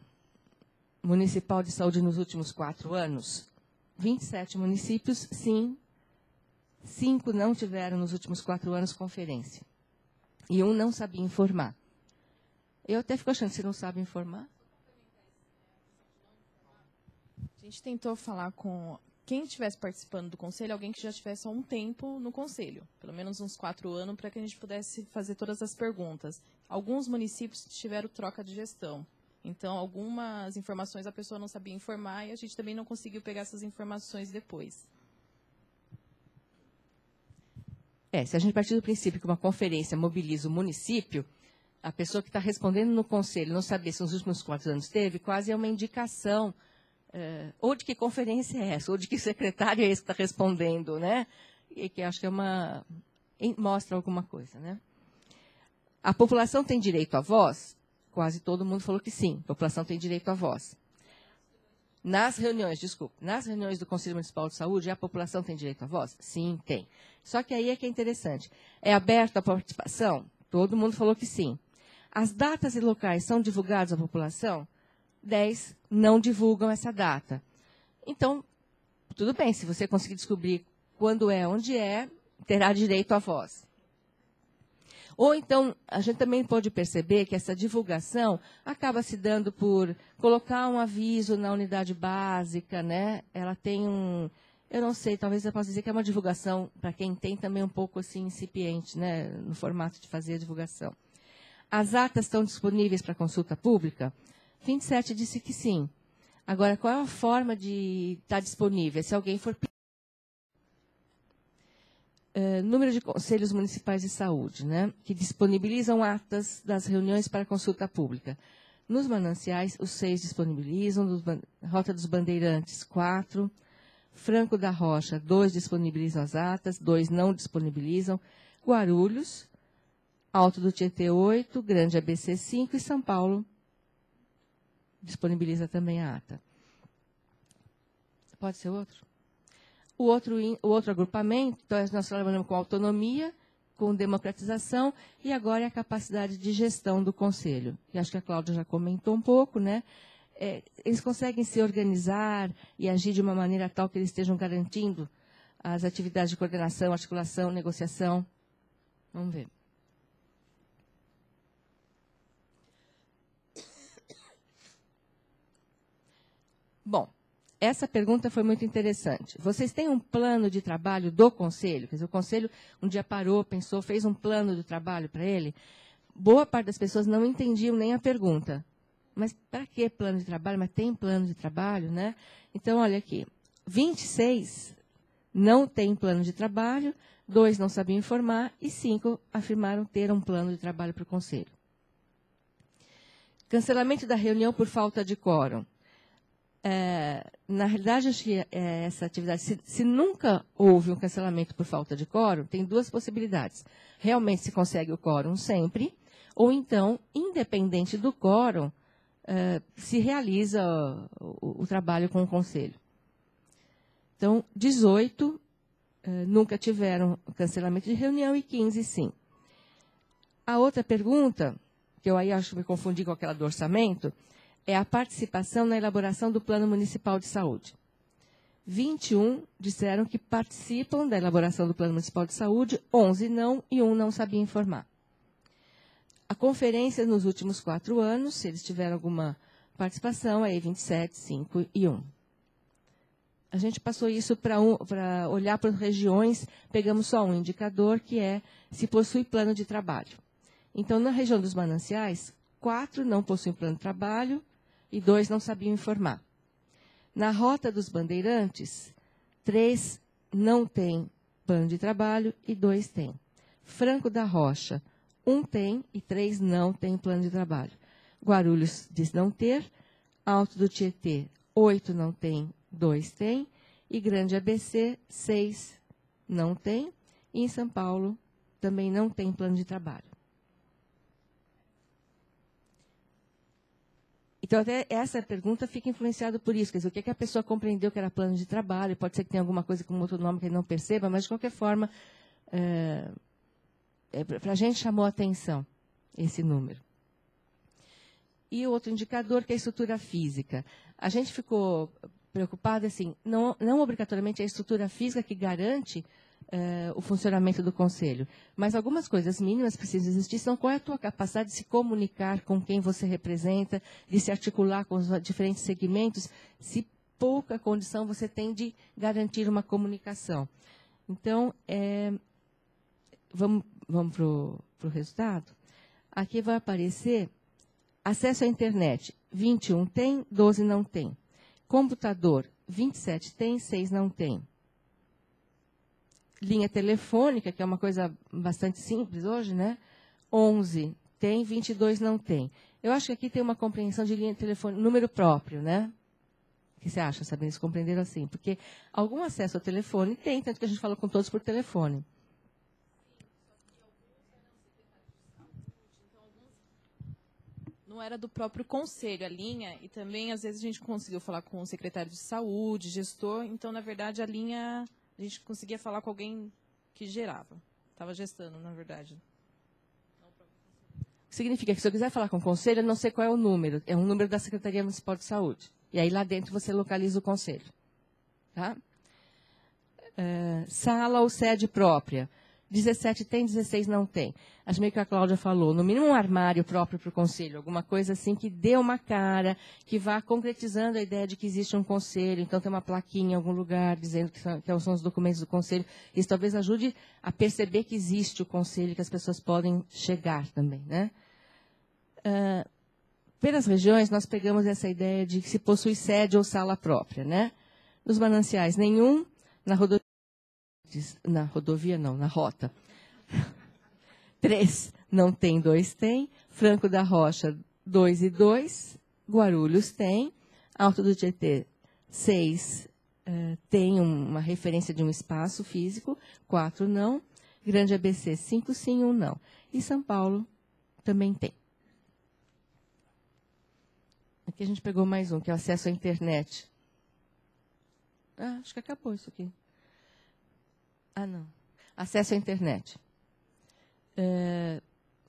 municipal de saúde nos últimos 4 anos? 27 municípios, sim. 5 não tiveram nos últimos 4 anos conferência. E um não sabia informar. Eu até fico achando que você não sabe informar. A gente tentou falar com quem estivesse participando do conselho, alguém que já estivesse há um tempo no conselho, pelo menos uns 4 anos, para que a gente pudesse fazer todas as perguntas. Alguns municípios tiveram troca de gestão. Então, algumas informações a pessoa não sabia informar e a gente também não conseguiu pegar essas informações depois. Se a gente partir do princípio que uma conferência mobiliza o município, a pessoa que está respondendo no conselho não saber se nos últimos 4 anos teve, quase é uma indicação ou de que conferência é essa, ou de que secretário é esse que está respondendo, né? E que acho que mostra alguma coisa, né? A população tem direito à voz? Quase todo mundo falou que sim, a população tem direito à voz. Nas reuniões, nas reuniões do Conselho Municipal de Saúde, a população tem direito à voz? Sim, tem. Só que aí é que é interessante. É aberta a participação? Todo mundo falou que sim. As datas e locais são divulgados à população? 10 não divulgam essa data. Então, tudo bem, se você conseguir descobrir quando é, onde é, terá direito à voz. Ou então, a gente também pode perceber que essa divulgação acaba se dando por colocar um aviso na unidade básica, né? Ela tem eu não sei, talvez eu possa dizer que é uma divulgação, para quem tem também um pouco assim incipiente, né? No formato de fazer a divulgação. As atas estão disponíveis para consulta pública? 27 disse que sim. Agora, qual é a forma de estar disponível? Se alguém for número de conselhos municipais de saúde, né, que disponibilizam atas das reuniões para consulta pública. Nos mananciais, os 6 disponibilizam, Rota dos Bandeirantes, 4, Franco da Rocha, 2 disponibilizam as atas, 2 não disponibilizam, Guarulhos, Alto do Tietê, 8, Grande ABC, 5 e São Paulo disponibiliza também a ata. Pode ser outro? O outro agrupamento, então, nós trabalhamos com autonomia, com democratização, e agora é a capacidade de gestão do Conselho. E acho que a Cláudia já comentou um pouco, né? Eles conseguem se organizar e agir de uma maneira tal que eles estejam garantindo as atividades de coordenação, articulação, negociação. Vamos ver. Bom, essa pergunta foi muito interessante. Vocês têm um plano de trabalho do Conselho? Quer dizer, o Conselho um dia parou, pensou, fez um plano de trabalho para ele? boa parte das pessoas não entendiam nem a pergunta. Mas para que plano de trabalho? Mas tem plano de trabalho, né? Então, olha aqui, 26 não têm plano de trabalho, 2 não sabiam informar e 5 afirmaram ter um plano de trabalho para o Conselho. Cancelamento da reunião por falta de quórum. Na realidade, acho que essa atividade, se nunca houve um cancelamento por falta de quórum, tem 2 possibilidades. Realmente se consegue o quórum sempre, ou então, independente do quórum, se realiza o trabalho com o Conselho. Então, 18 nunca tiveram cancelamento de reunião e 15 sim. A outra pergunta, que eu aí acho que me confundi com aquela do orçamento, é a participação na elaboração do Plano Municipal de Saúde. 21 disseram que participam da elaboração do Plano Municipal de Saúde, 11 não e 1 não sabia informar. A conferência nos últimos 4 anos, se eles tiveram alguma participação, é 27, 5 e 1. A gente passou isso para olhar para as regiões, pegamos só um indicador, que é se possui plano de trabalho. Então, na região dos Mananciais, 4 não possuem plano de trabalho e 2 não sabiam informar. Na Rota dos Bandeirantes, 3 não têm plano de trabalho e 2 têm. Franco da Rocha, 1 tem e 3 não têm plano de trabalho. Guarulhos diz não ter. Alto do Tietê, 8 não tem, 2 tem. E Grande ABC, 6 não tem. E em São Paulo também não tem plano de trabalho. Então, até essa pergunta fica influenciada por isso. Quer dizer, o que a pessoa compreendeu que era plano de trabalho? Pode ser que tenha alguma coisa com outro nome que ele não perceba, mas, de qualquer forma, para a gente chamou a atenção esse número. E o outro indicador, que é a estrutura física. A gente ficou preocupado, assim, não obrigatoriamente é a estrutura física que garante o funcionamento do Conselho, mas algumas coisas mínimas precisam existir, são qual é a tua capacidade de se comunicar com quem você representa, de se articular com os diferentes segmentos, se pouca condição você tem de garantir uma comunicação. Então, vamos para o resultado? Aqui vai aparecer acesso à internet, 21 tem, 12 não tem. Computador, 27 tem, 6 não tem. Linha telefônica, que é uma coisa bastante simples hoje, né? 11 tem, 22 não tem. Eu acho que aqui tem uma compreensão de linha telefônica, número próprio, né? O que você acha, Sabrina? Eles compreenderam assim? Porque algum acesso ao telefone tem, tanto que a gente fala com todos por telefone. Não era do próprio conselho, a linha, e também, às vezes, a gente conseguiu falar com o secretário de saúde, gestor, então, na verdade, a linha, a gente conseguia falar com alguém que gerava. Estava gestando, na verdade. Significa que, se eu quiser falar com o conselho, eu não sei qual é o número. É um número da Secretaria Municipal de Saúde. E aí, lá dentro, você localiza o conselho. Tá? Sala ou sede própria. 17 tem, 16 não tem. Acho meio que a Cláudia falou, no mínimo um armário próprio para o conselho, alguma coisa assim que dê uma cara, que vá concretizando a ideia de que existe um conselho, então tem uma plaquinha em algum lugar dizendo que são os documentos do conselho. Isso talvez ajude a perceber que existe o conselho, que as pessoas podem chegar também, né? Pelas regiões, nós pegamos essa ideia de que se possui sede ou sala própria, né? Nos Mananciais, nenhum. Na rodovia, não, na rota. 3 não tem, 2 tem. Franco da Rocha, 2 e 2. Guarulhos tem. Alto do Tietê, 6 tem uma referência de um espaço físico. 4 não. Grande ABC, 5 sim, 1 não. E São Paulo também tem. Aqui a gente pegou mais um, que é o acesso à internet. Acho que acabou isso aqui. Não. Acesso à internet.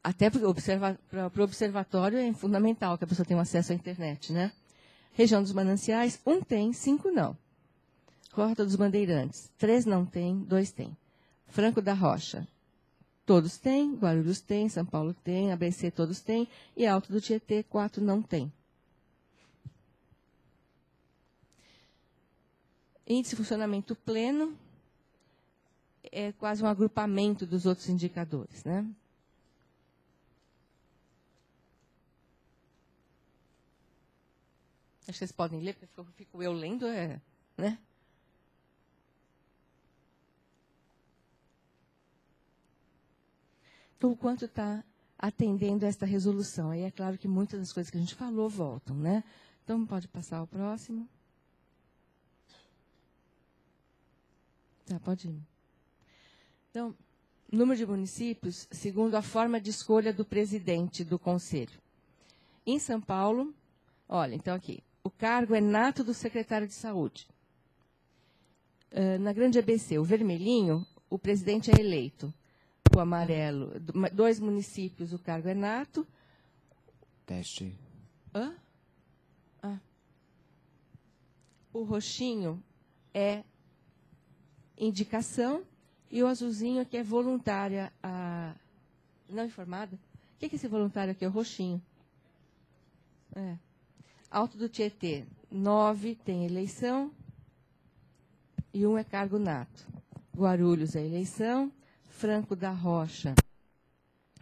Até para o observatório é fundamental que a pessoa tenha acesso à internet, né? Região dos Mananciais, 1 tem, 5 não. Rota dos Bandeirantes, 3 não tem, 2 tem. Franco da Rocha, todos têm. Guarulhos tem, São Paulo tem, ABC todos têm. E Alto do Tietê, 4 não tem. Índice de funcionamento pleno. É quase um agrupamento dos outros indicadores, né? Acho que vocês podem ler, porque fico eu lendo, né? Então, o quanto está atendendo a esta resolução. Aí é claro que muitas das coisas que a gente falou voltam, né? Então, pode passar ao próximo. Tá, pode ir. Então, número de municípios segundo a forma de escolha do presidente do conselho. Em São Paulo, olha, então aqui, o cargo é nato do secretário de saúde. Na grande ABC, o vermelhinho, o presidente é eleito. O amarelo, 2 municípios, o cargo é nato. Teste. Hã? Ah. O roxinho é indicação e o azulzinho aqui é voluntária, não informada. O que é esse voluntário aqui? É o roxinho. Alto do Tietê, 9 tem eleição e 1 é cargo nato. Guarulhos é eleição. Franco da Rocha,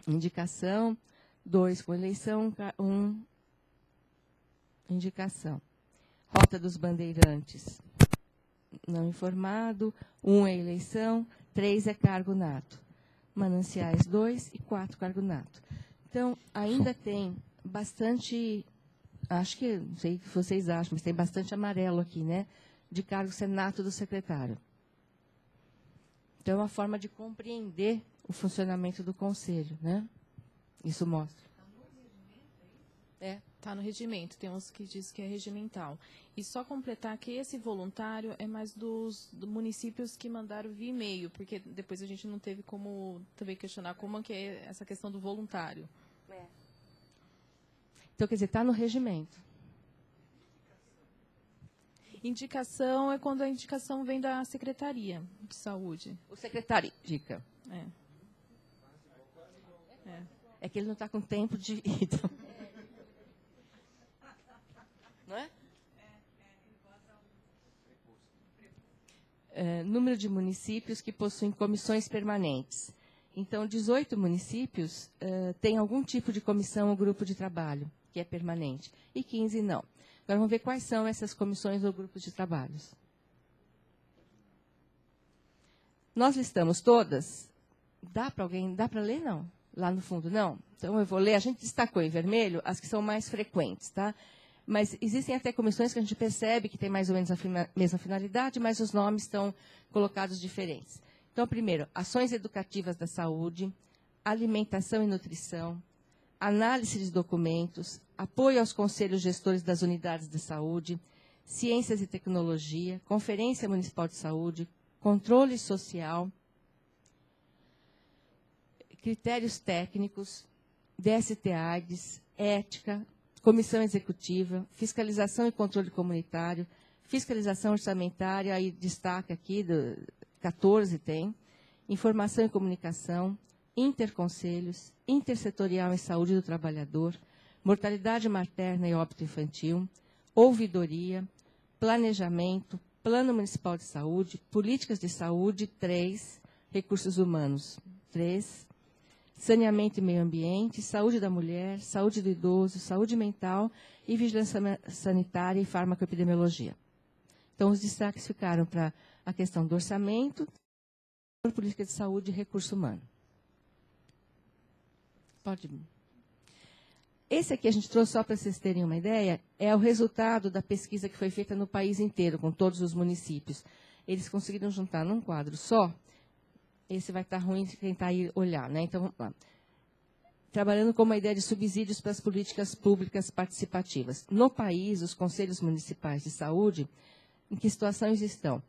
indicação. 2 com eleição, 1 indicação. Rota dos Bandeirantes, não informado. 1 é eleição, 3 é cargo nato. Mananciais, 2 e 4 cargo nato. Então, ainda tem bastante, acho que, não sei o que vocês acham, mas tem bastante amarelo aqui, né? De cargo senato do secretário. Então, é uma forma de compreender o funcionamento do conselho, né? Isso mostra. Está no regimento, tem uns que diz que é regimental. E só completar que esse voluntário é mais dos municípios que mandaram via e-mail, porque depois a gente não teve como também questionar como que é essa questão do voluntário. Então, quer dizer, está no regimento. Indicação é quando a indicação vem da Secretaria de Saúde. O secretário indica. É que ele não está com tempo de ir. Então. Não é? Número de municípios que possuem comissões permanentes. Então, 18 municípios têm algum tipo de comissão ou grupo de trabalho, que é permanente, e 15 não. Agora, vamos ver quais são essas comissões ou grupos de trabalhos. Nós listamos todas. Dá para alguém? Dá para ler? Não. Lá no fundo, não. Então, eu vou ler. A gente destacou em vermelho as que são mais frequentes, tá? Mas existem até comissões que a gente percebe que tem mais ou menos a mesma finalidade, mas os nomes estão colocados diferentes. Então, primeiro, ações educativas da saúde, alimentação e nutrição, análise de documentos, apoio aos conselhos gestores das unidades de saúde, ciências e tecnologia, Conferência Municipal de Saúde, controle social, critérios técnicos, DST-AIDS, ética, comissão executiva, fiscalização e controle comunitário, fiscalização orçamentária, aí destaca aqui, 14 tem, informação e comunicação, interconselhos, intersetorial em saúde do trabalhador, mortalidade materna e óbito infantil, ouvidoria, planejamento, plano municipal de saúde, políticas de saúde, 3, recursos humanos, 3, saneamento e meio ambiente, saúde da mulher, saúde do idoso, saúde mental e vigilância sanitária e farmacoepidemiologia. Então, os destaques ficaram para a questão do orçamento, política de saúde e recurso humano. Pode ir. Esse aqui a gente trouxe só para vocês terem uma ideia, é o resultado da pesquisa que foi feita no país inteiro, com todos os municípios. Eles conseguiram juntar num quadro só. Esse vai estar ruim de tentar ir olhar, né? Então, vamos lá. Trabalhando com uma ideia de subsídios para as políticas públicas participativas. No país, os conselhos municipais de saúde, em que situações estão?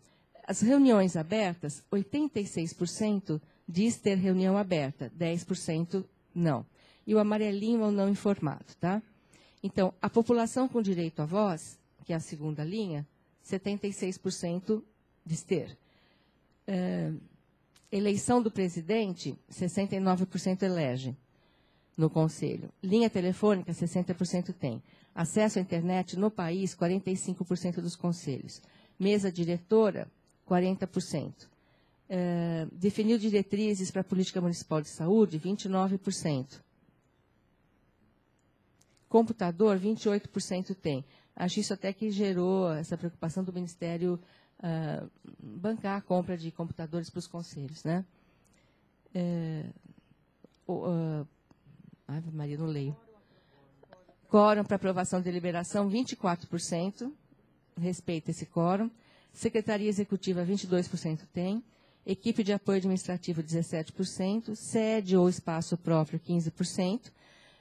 As reuniões abertas, 86% diz ter reunião aberta, 10% não. E o amarelinho é o não informado, tá? Então, a população com direito à voz, que é a segunda linha, 76% diz ter. Eleição do presidente, 69% elege no conselho. Linha telefônica, 60% tem. Acesso à internet no país, 45% dos conselhos. Mesa diretora, 40%. Definiu diretrizes para a política municipal de saúde, 29%. Computador, 28% tem. Acho isso até que gerou essa preocupação do Ministério bancar a compra de computadores para os conselhos, né? Ave Maria, não leio. Quórum para aprovação de deliberação, 24%. Respeita esse quórum. Secretaria Executiva, 22% tem. Equipe de apoio administrativo, 17%. Sede ou espaço próprio, 15%.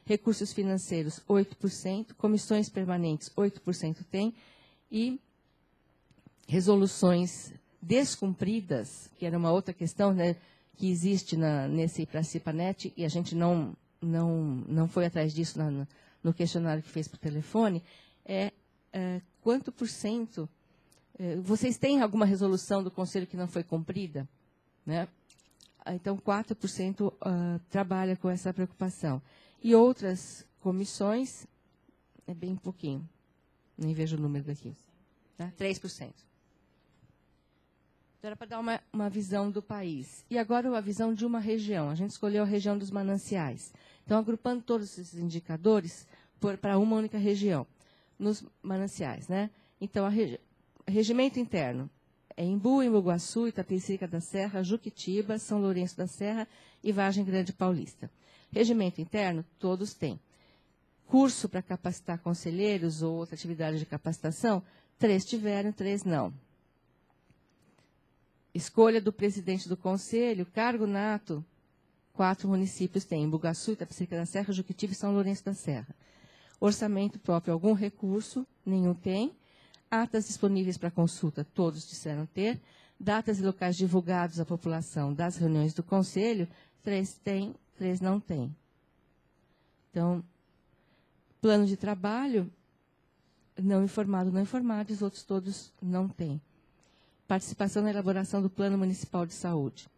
Recursos financeiros, 8%. Comissões permanentes, 8% tem. E resoluções descumpridas, que era uma outra questão, né, que existe nesse Pracipanet, e a gente não foi atrás disso no questionário que fez por telefone, quanto por cento vocês têm alguma resolução do Conselho que não foi cumprida? Né? Então, 4% trabalha com essa preocupação. E outras comissões, é bem pouquinho. Nem vejo o número daqui. Tá? 3%. Então, era para dar uma visão do país. E agora uma visão de uma região. A gente escolheu a região dos mananciais. Então, agrupando todos esses indicadores para uma única região, nos mananciais. Né? Então, regimento interno é Embu, Embu-Guaçu, Itapecerica da Serra, Juquitiba, São Lourenço da Serra e Vargem Grande Paulista. Regimento interno, todos têm. Curso para capacitar conselheiros ou outra atividade de capacitação, 3 tiveram, 3 não. Escolha do presidente do conselho, cargo nato, 4 municípios têm, Embu-Guaçu, Itapecerica da Serra, Juquitiba e São Lourenço da Serra. Orçamento próprio, algum recurso, nenhum tem. Atas disponíveis para consulta, todos disseram ter. Datas e locais divulgados à população das reuniões do conselho, 3 têm, 3 não têm. Então, plano de trabalho, não informado, os outros todos não têm. Participação na elaboração do Plano Municipal de Saúde.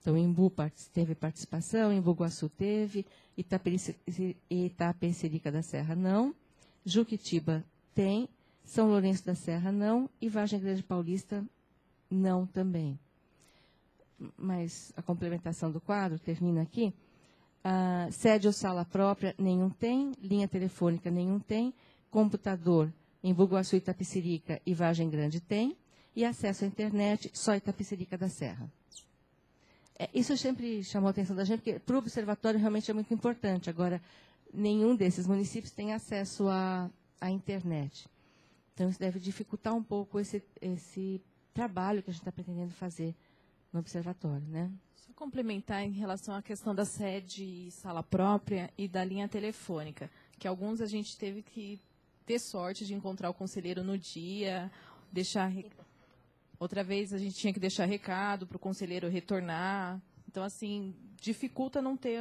Então, Embu teve participação, Embu-Guaçu teve, Itapecerica da Serra não, Juquitiba tem, São Lourenço da Serra não e Vargem Grande Paulista não também. Mas a complementação do quadro termina aqui. Sede ou sala própria, nenhum tem. Linha telefônica, nenhum tem. Computador, Embu-Guaçu, Itapecerica e Vargem Grande tem. E acesso à internet, só Itapecerica da Serra. Isso sempre chamou a atenção da gente, porque para o observatório realmente é muito importante. Agora, nenhum desses municípios tem acesso à internet. Então, isso deve dificultar um pouco esse trabalho que a gente está pretendendo fazer no observatório, né? Só complementar em relação à questão da sede e sala própria e da linha telefônica, que alguns a gente teve que ter sorte de encontrar o conselheiro no dia, outra vez a gente tinha que deixar recado para o conselheiro retornar. Então, assim, dificulta não ter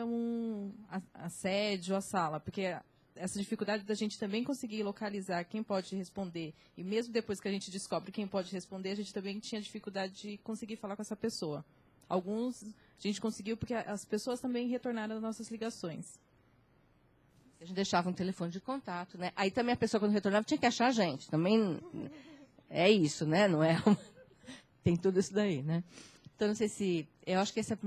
a sede ou a sala, porque essa dificuldade da gente também conseguir localizar quem pode responder, e mesmo depois que a gente descobre quem pode responder, a gente também tinha dificuldade de conseguir falar com essa pessoa. Alguns a gente conseguiu porque as pessoas também retornaram as nossas ligações. A gente deixava um telefone de contato, né? Aí também a pessoa, quando retornava, tinha que achar a gente. Também é isso, né? Não é tem tudo isso daí, né? Então, não sei se... Eu acho que essa é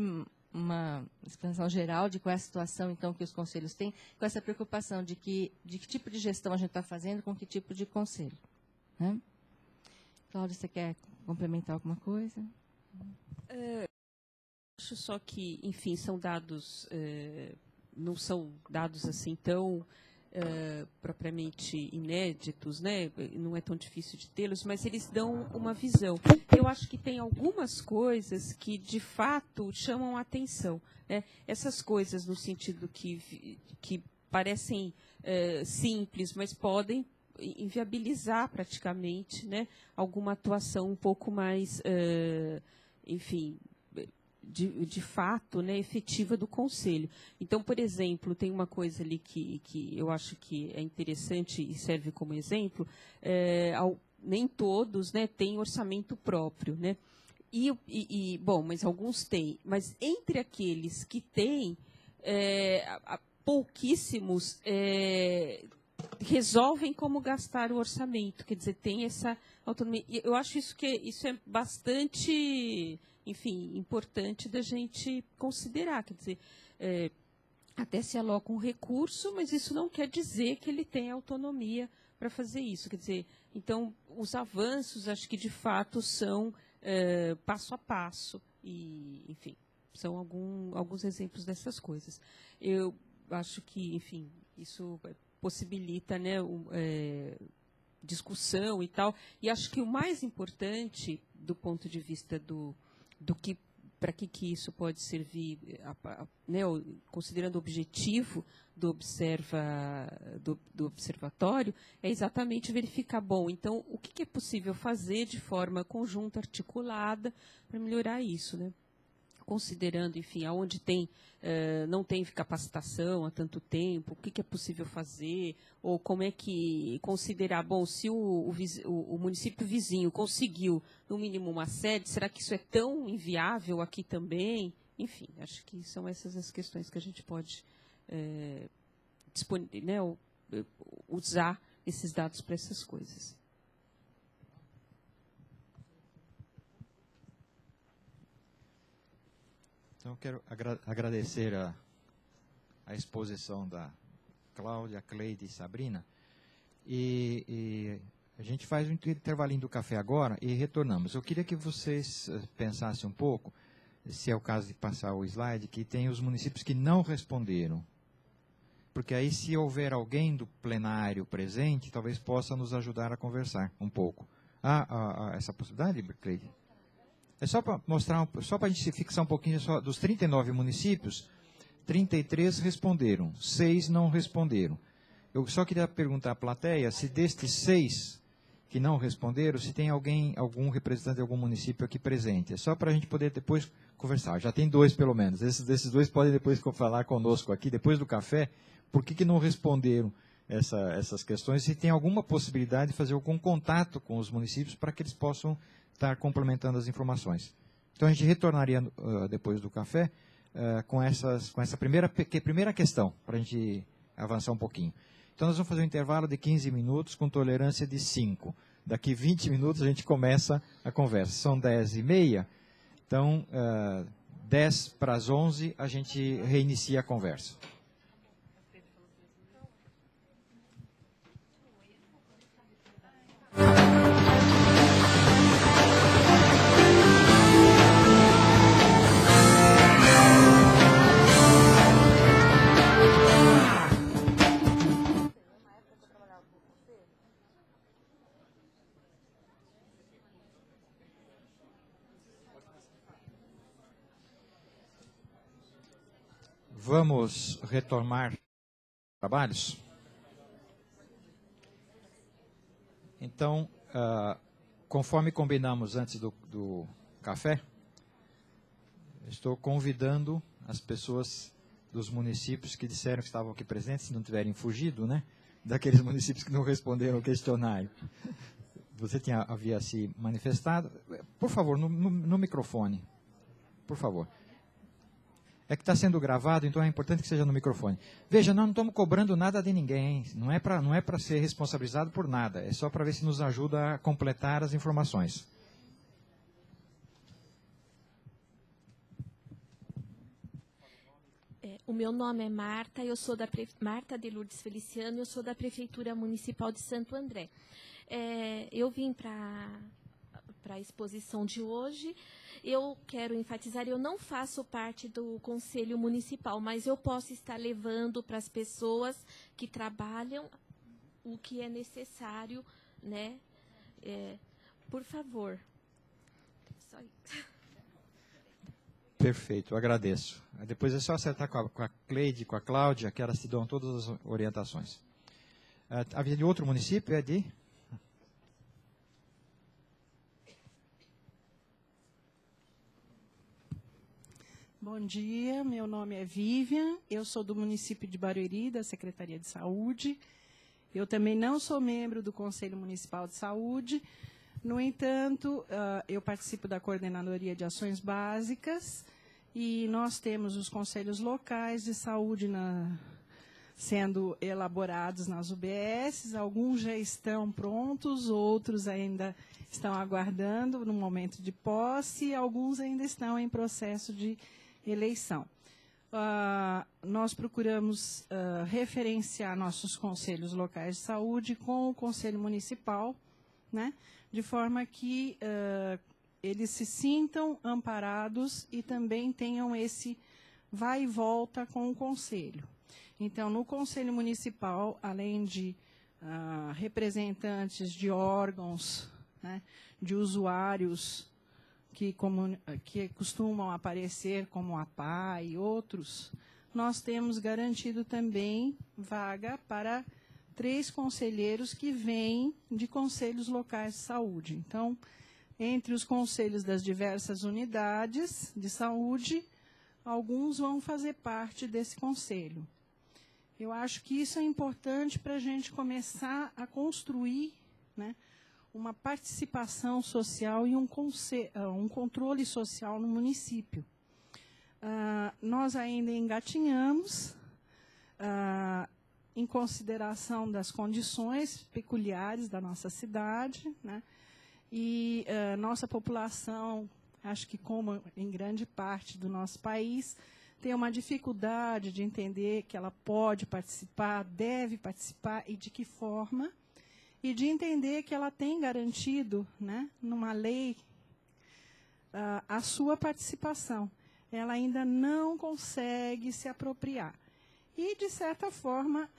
uma explanação geral de qual é a situação, então, que os conselhos têm, com essa preocupação de que tipo de gestão a gente está fazendo, com que tipo de conselho. Né? Cláudia, você quer complementar alguma coisa? Acho só que, enfim, são dados, não são dados assim tão propriamente inéditos, né? Não é tão difícil de tê-los, mas eles dão uma visão. Eu acho que tem algumas coisas que, de fato, chamam a atenção. Né? Essas coisas no sentido que parecem simples, mas podem inviabilizar praticamente, né, alguma atuação um pouco mais, enfim, de fato, né, efetiva do Conselho. Então, por exemplo, tem uma coisa ali que eu acho que é interessante e serve como exemplo, nem todos, né, têm orçamento próprio, né? Bom, mas alguns têm. Mas entre aqueles que têm, pouquíssimos resolvem como gastar o orçamento. Quer dizer, tem essa autonomia. Eu acho isso é bastante, enfim, importante da gente considerar. Quer dizer, até se aloca um recurso, mas isso não quer dizer que ele tenha autonomia para fazer isso. Quer dizer, então, os avanços, acho que, de fato, são passo a passo. E, enfim, são alguns exemplos dessas coisas. Eu acho que, enfim, isso possibilita, né, discussão e tal. E acho que o mais importante, do ponto de vista do que para que isso pode servir, né, considerando o objetivo do observatório, é exatamente verificar, bom, então, o que é possível fazer de forma conjunta, articulada, para melhorar isso, né? Considerando, enfim, aonde não tem capacitação há tanto tempo, o que é possível fazer, ou como é que considerar, bom, se o município vizinho conseguiu, no mínimo, uma sede, será que isso é tão inviável aqui também? Enfim, acho que são essas as questões que a gente pode usar esses dados para essas coisas. Então, eu quero agradecer a exposição da Cláudia, Cleide e Sabrina. E a gente faz um intervalinho do café agora e retornamos. Eu queria que vocês pensassem um pouco, se é o caso de passar o slide, que tem os municípios que não responderam. Porque aí, se houver alguém do plenário presente, talvez possa nos ajudar a conversar um pouco. Há essa possibilidade, Cleide? É só para mostrar, só para a gente se fixar um pouquinho, só, dos 39 municípios, 33 responderam, 6 não responderam. Eu só queria perguntar à plateia se destes 6 que não responderam, se tem algum representante de algum município aqui presente. É só para a gente poder depois conversar. Já tem 2 pelo menos. Desses 2 podem depois falar conosco aqui, depois do café, por que não responderam essas questões, se tem alguma possibilidade de fazer algum contato com os municípios para que eles possam estar complementando as informações. Então, a gente retornaria depois do café com essa primeira questão, para a gente avançar um pouquinho. Então, nós vamos fazer um intervalo de 15 minutos com tolerância de 5. Daqui 20 minutos a gente começa a conversa. São 10h30, então 10 para as 11 a gente reinicia a conversa. Vamos retomar trabalhos? Então, conforme combinamos antes do café, estou convidando as pessoas dos municípios que disseram que estavam aqui presentes, se não tiverem fugido, né? Daqueles municípios que não responderam ao questionário. Você havia se manifestado. Por favor, no microfone. Por favor. É que está sendo gravado, então é importante que seja no microfone. Veja, nós não estamos cobrando nada de ninguém, hein? Não é para ser responsabilizado por nada, é só para ver se nos ajuda a completar as informações. O meu nome é Marta, eu sou Marta de Lourdes Feliciano, eu sou da Prefeitura Municipal de Santo André. Eu vim para a exposição de hoje. Eu quero enfatizar, eu não faço parte do Conselho Municipal, mas eu posso estar levando para as pessoas que trabalham o que é necessário, né? Por favor. Só isso. Perfeito, agradeço. Depois é só acertar com a Cleide, com a Cláudia, que elas te dão todas as orientações. Havia de outro município? É de... Bom dia, meu nome é Vivian, eu sou do município de Barueri, da Secretaria de Saúde. Eu também não sou membro do Conselho Municipal de Saúde, no entanto, eu participo da Coordenadoria de Ações Básicas e nós temos os conselhos locais de saúde sendo elaborados nas UBSs, alguns já estão prontos, outros ainda estão aguardando no momento de posse, e alguns ainda estão em processo de eleição. nós procuramos referenciar nossos conselhos locais de saúde com o Conselho Municipal, né, de forma que eles se sintam amparados e também tenham esse vai e volta com o Conselho. Então, no Conselho Municipal, além de representantes de órgãos, né, de usuários que costumam aparecer, como a APA e outros, nós temos garantido também vaga para 3 conselheiros que vêm de conselhos locais de saúde. Então, entre os conselhos das diversas unidades de saúde, alguns vão fazer parte desse conselho. Eu acho que isso é importante para a gente começar a construir, né, uma participação social e um controle social no município. Nós ainda engatinhamos, em consideração das condições peculiares da nossa cidade, né, e nossa população, acho que como em grande parte do nosso país, tem uma dificuldade de entender que ela pode participar, deve participar e de que forma, e de entender que ela tem garantido, né, numa lei, a sua participação. Ela ainda não consegue se apropriar. E, de certa forma,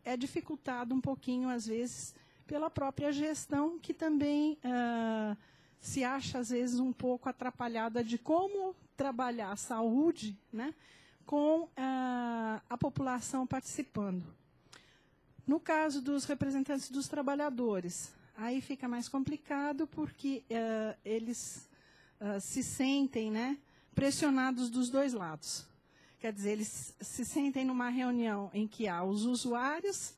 é dificultado um pouquinho, às vezes, pela própria gestão, que também se acha, às vezes, um pouco atrapalhada de como trabalhar a saúde, né, com a população participando. No caso dos representantes dos trabalhadores, aí fica mais complicado porque eles se sentem, né, pressionados dos dois lados. Quer dizer, eles se sentem numa reunião em que há os usuários,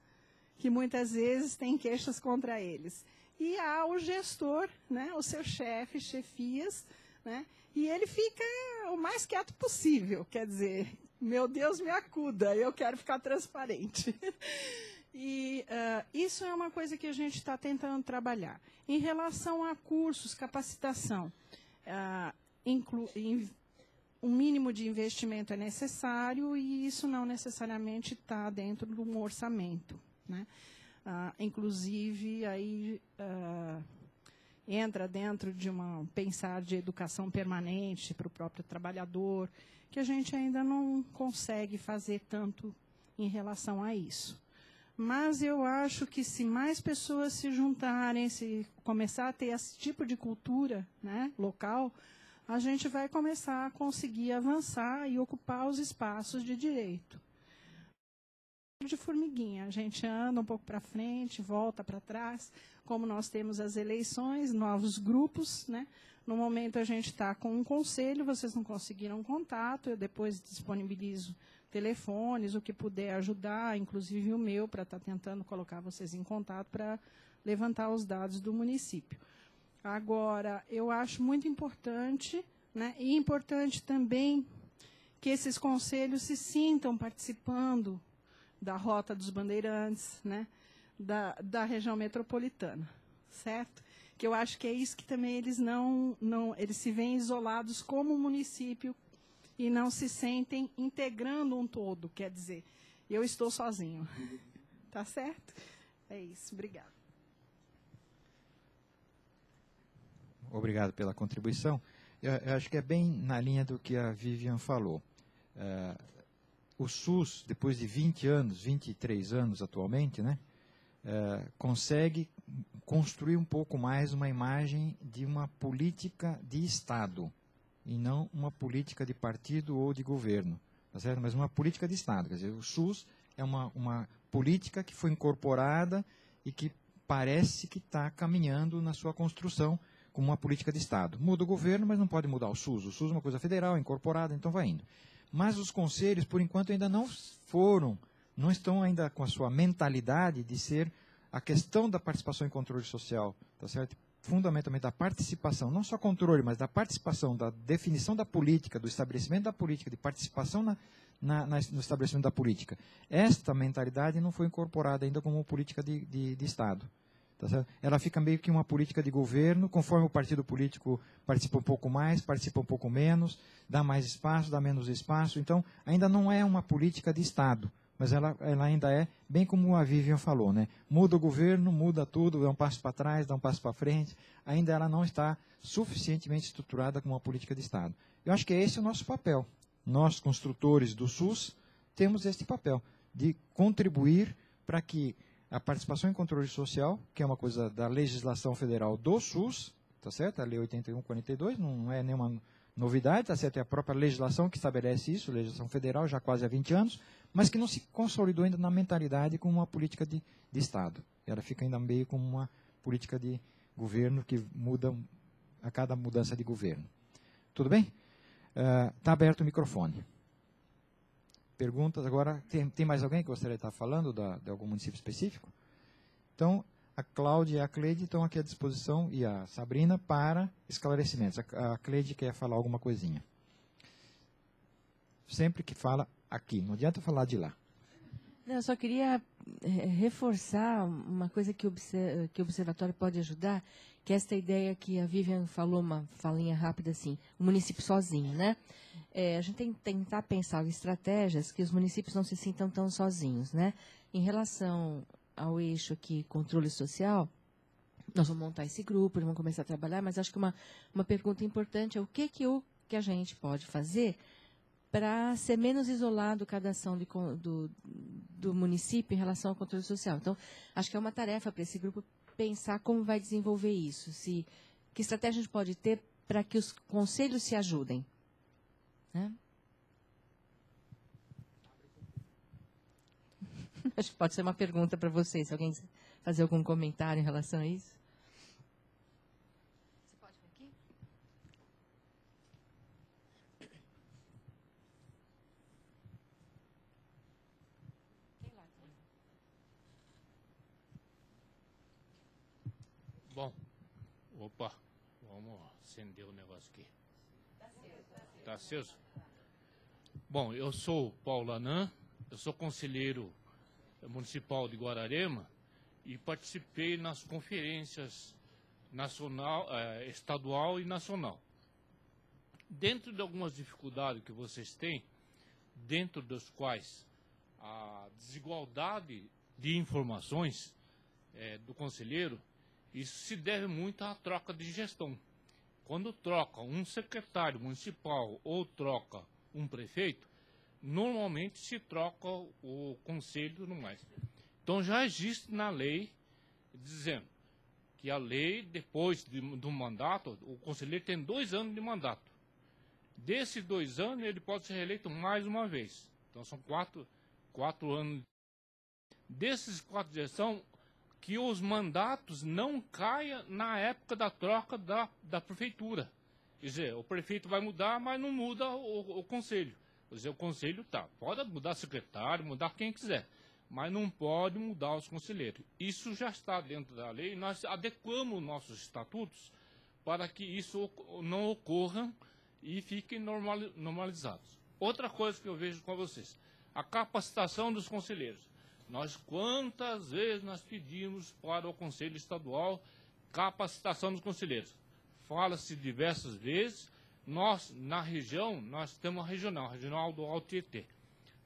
que muitas vezes têm queixas contra eles, e há o gestor, né, o seu chefe, chefias, né, e ele fica o mais quieto possível. Quer dizer, meu Deus, me acuda, eu quero ficar transparente. E isso é uma coisa que a gente está tentando trabalhar. Em relação a cursos, capacitação, um mínimo de investimento é necessário e isso não necessariamente está dentro de um orçamento, né? Inclusive, aí entra dentro de pensar de educação permanente para o próprio trabalhador, que a gente ainda não consegue fazer tanto em relação a isso. Mas eu acho que se mais pessoas se juntarem, se começar a ter esse tipo de cultura, né, local, a gente vai começar a conseguir avançar e ocupar os espaços de direito. De formiguinha, a gente anda um pouco para frente, volta para trás, como nós temos as eleições, novos grupos, né? No momento a gente está com um conselho, vocês não conseguiram contato, eu depois disponibilizo telefones, o que puder ajudar, inclusive o meu, para estar tentando colocar vocês em contato para levantar os dados do município. Agora, eu acho muito importante, né, e importante também que esses conselhos se sintam participando da Rota dos Bandeirantes, né, da região metropolitana, certo? Que eu acho que é isso que também eles eles se veem isolados como município e não se sentem integrando um todo, quer dizer, eu estou sozinho. Tá certo? É isso, obrigada. Obrigado pela contribuição. Eu acho que é bem na linha do que a Vivian falou. O SUS, depois de 20 anos, 23 anos atualmente, né, consegue construir um pouco mais uma imagem de uma política de Estado, e não uma política de partido ou de governo, tá certo? Mas uma política de Estado. Quer dizer, o SUS é uma política que foi incorporada e que parece que está caminhando na sua construção como uma política de Estado. Muda o governo, mas não pode mudar o SUS. O SUS é uma coisa federal, incorporada, então vai indo. Mas os conselhos, por enquanto, ainda não estão ainda com a sua mentalidade de ser a questão da participação e controle social, tá certo? Fundamentalmente da participação, não só controle, mas da participação, da definição da política, do estabelecimento da política, de participação no estabelecimento da política. Esta mentalidade não foi incorporada ainda como política de Estado. Tá certo? Ela fica meio que uma política de governo, conforme o partido político participa um pouco mais, participa um pouco menos, dá mais espaço, dá menos espaço. Então, ainda não é uma política de Estado, mas ela ainda é, bem como a Vivian falou, né? Muda o governo, muda tudo, dá um passo para trás, dá um passo para frente. Ainda ela não está suficientemente estruturada como uma política de Estado. Eu acho que esse é o nosso papel. Nós, construtores do SUS, temos este papel de contribuir para que a participação em controle social, que é uma coisa da legislação federal do SUS, tá certo? A Lei 8142 não é nenhuma novidade, tá certo? É a própria legislação que estabelece isso, legislação federal, já quase há 20 anos, mas que não se consolidou ainda na mentalidade como uma política de Estado. Ela fica ainda meio como uma política de governo que muda a cada mudança de governo. Tudo bem? Está aberto o microfone. Perguntas agora. Tem mais alguém que gostaria de estar falando de algum município específico? Então, a Cláudia e a Cleide estão aqui à disposição, e a Sabrina, para esclarecimentos. A Cleide quer falar alguma coisinha. Sempre que fala aqui, não adianta falar de lá. Não, eu só queria reforçar uma coisa que o Observatório pode ajudar, que é esta ideia que a Vivian falou, uma falinha rápida assim, o município sozinho, né? A gente tem que tentar pensar estratégias que os municípios não se sintam tão sozinhos, né? Em relação ao eixo aqui, controle social, nós vamos montar esse grupo, vamos começar a trabalhar, mas acho que uma pergunta importante é o que a gente pode fazer para ser menos isolado cada ação do município em relação ao controle social. Então, acho que é uma tarefa para esse grupo pensar como vai desenvolver isso, que estratégia a gente pode ter para que os conselhos se ajudem. Né? Acho que pode ser uma pergunta para vocês, se alguém fazer algum comentário em relação a isso. Você pode vir aqui? Bom, opa, vamos acender o negócio aqui. Tá aceso? Bom, eu sou Paulo Anã, eu sou conselheiro municipal de Guararema e participei nas conferências estadual e nacional. Dentro de algumas dificuldades que vocês têm, dentro das quais a desigualdade de informações do conselheiro, isso se deve muito à troca de gestão. Quando troca um secretário municipal ou troca um prefeito, normalmente se troca o conselho e tudo mais. Então já existe na lei dizendo que a lei, depois do mandato, o conselheiro tem 2 anos de mandato. Desses 2 anos, ele pode ser reeleito mais uma vez. Então são 4 anos. Desses 4 de gestão, que os mandatos não caiam na época da troca da prefeitura. Quer dizer, o prefeito vai mudar, mas não muda o conselho. Quer dizer, o conselho pode mudar secretário, mudar quem quiser, mas não pode mudar os conselheiros. Isso já está dentro da lei, nós adequamos nossos estatutos para que isso não ocorra e fiquem normalizados. Outra coisa que eu vejo com vocês, a capacitação dos conselheiros. Quantas vezes nós pedimos para o Conselho Estadual capacitação dos conselheiros? Fala-se diversas vezes. Nós, na região, nós temos a regional do Alto Tietê.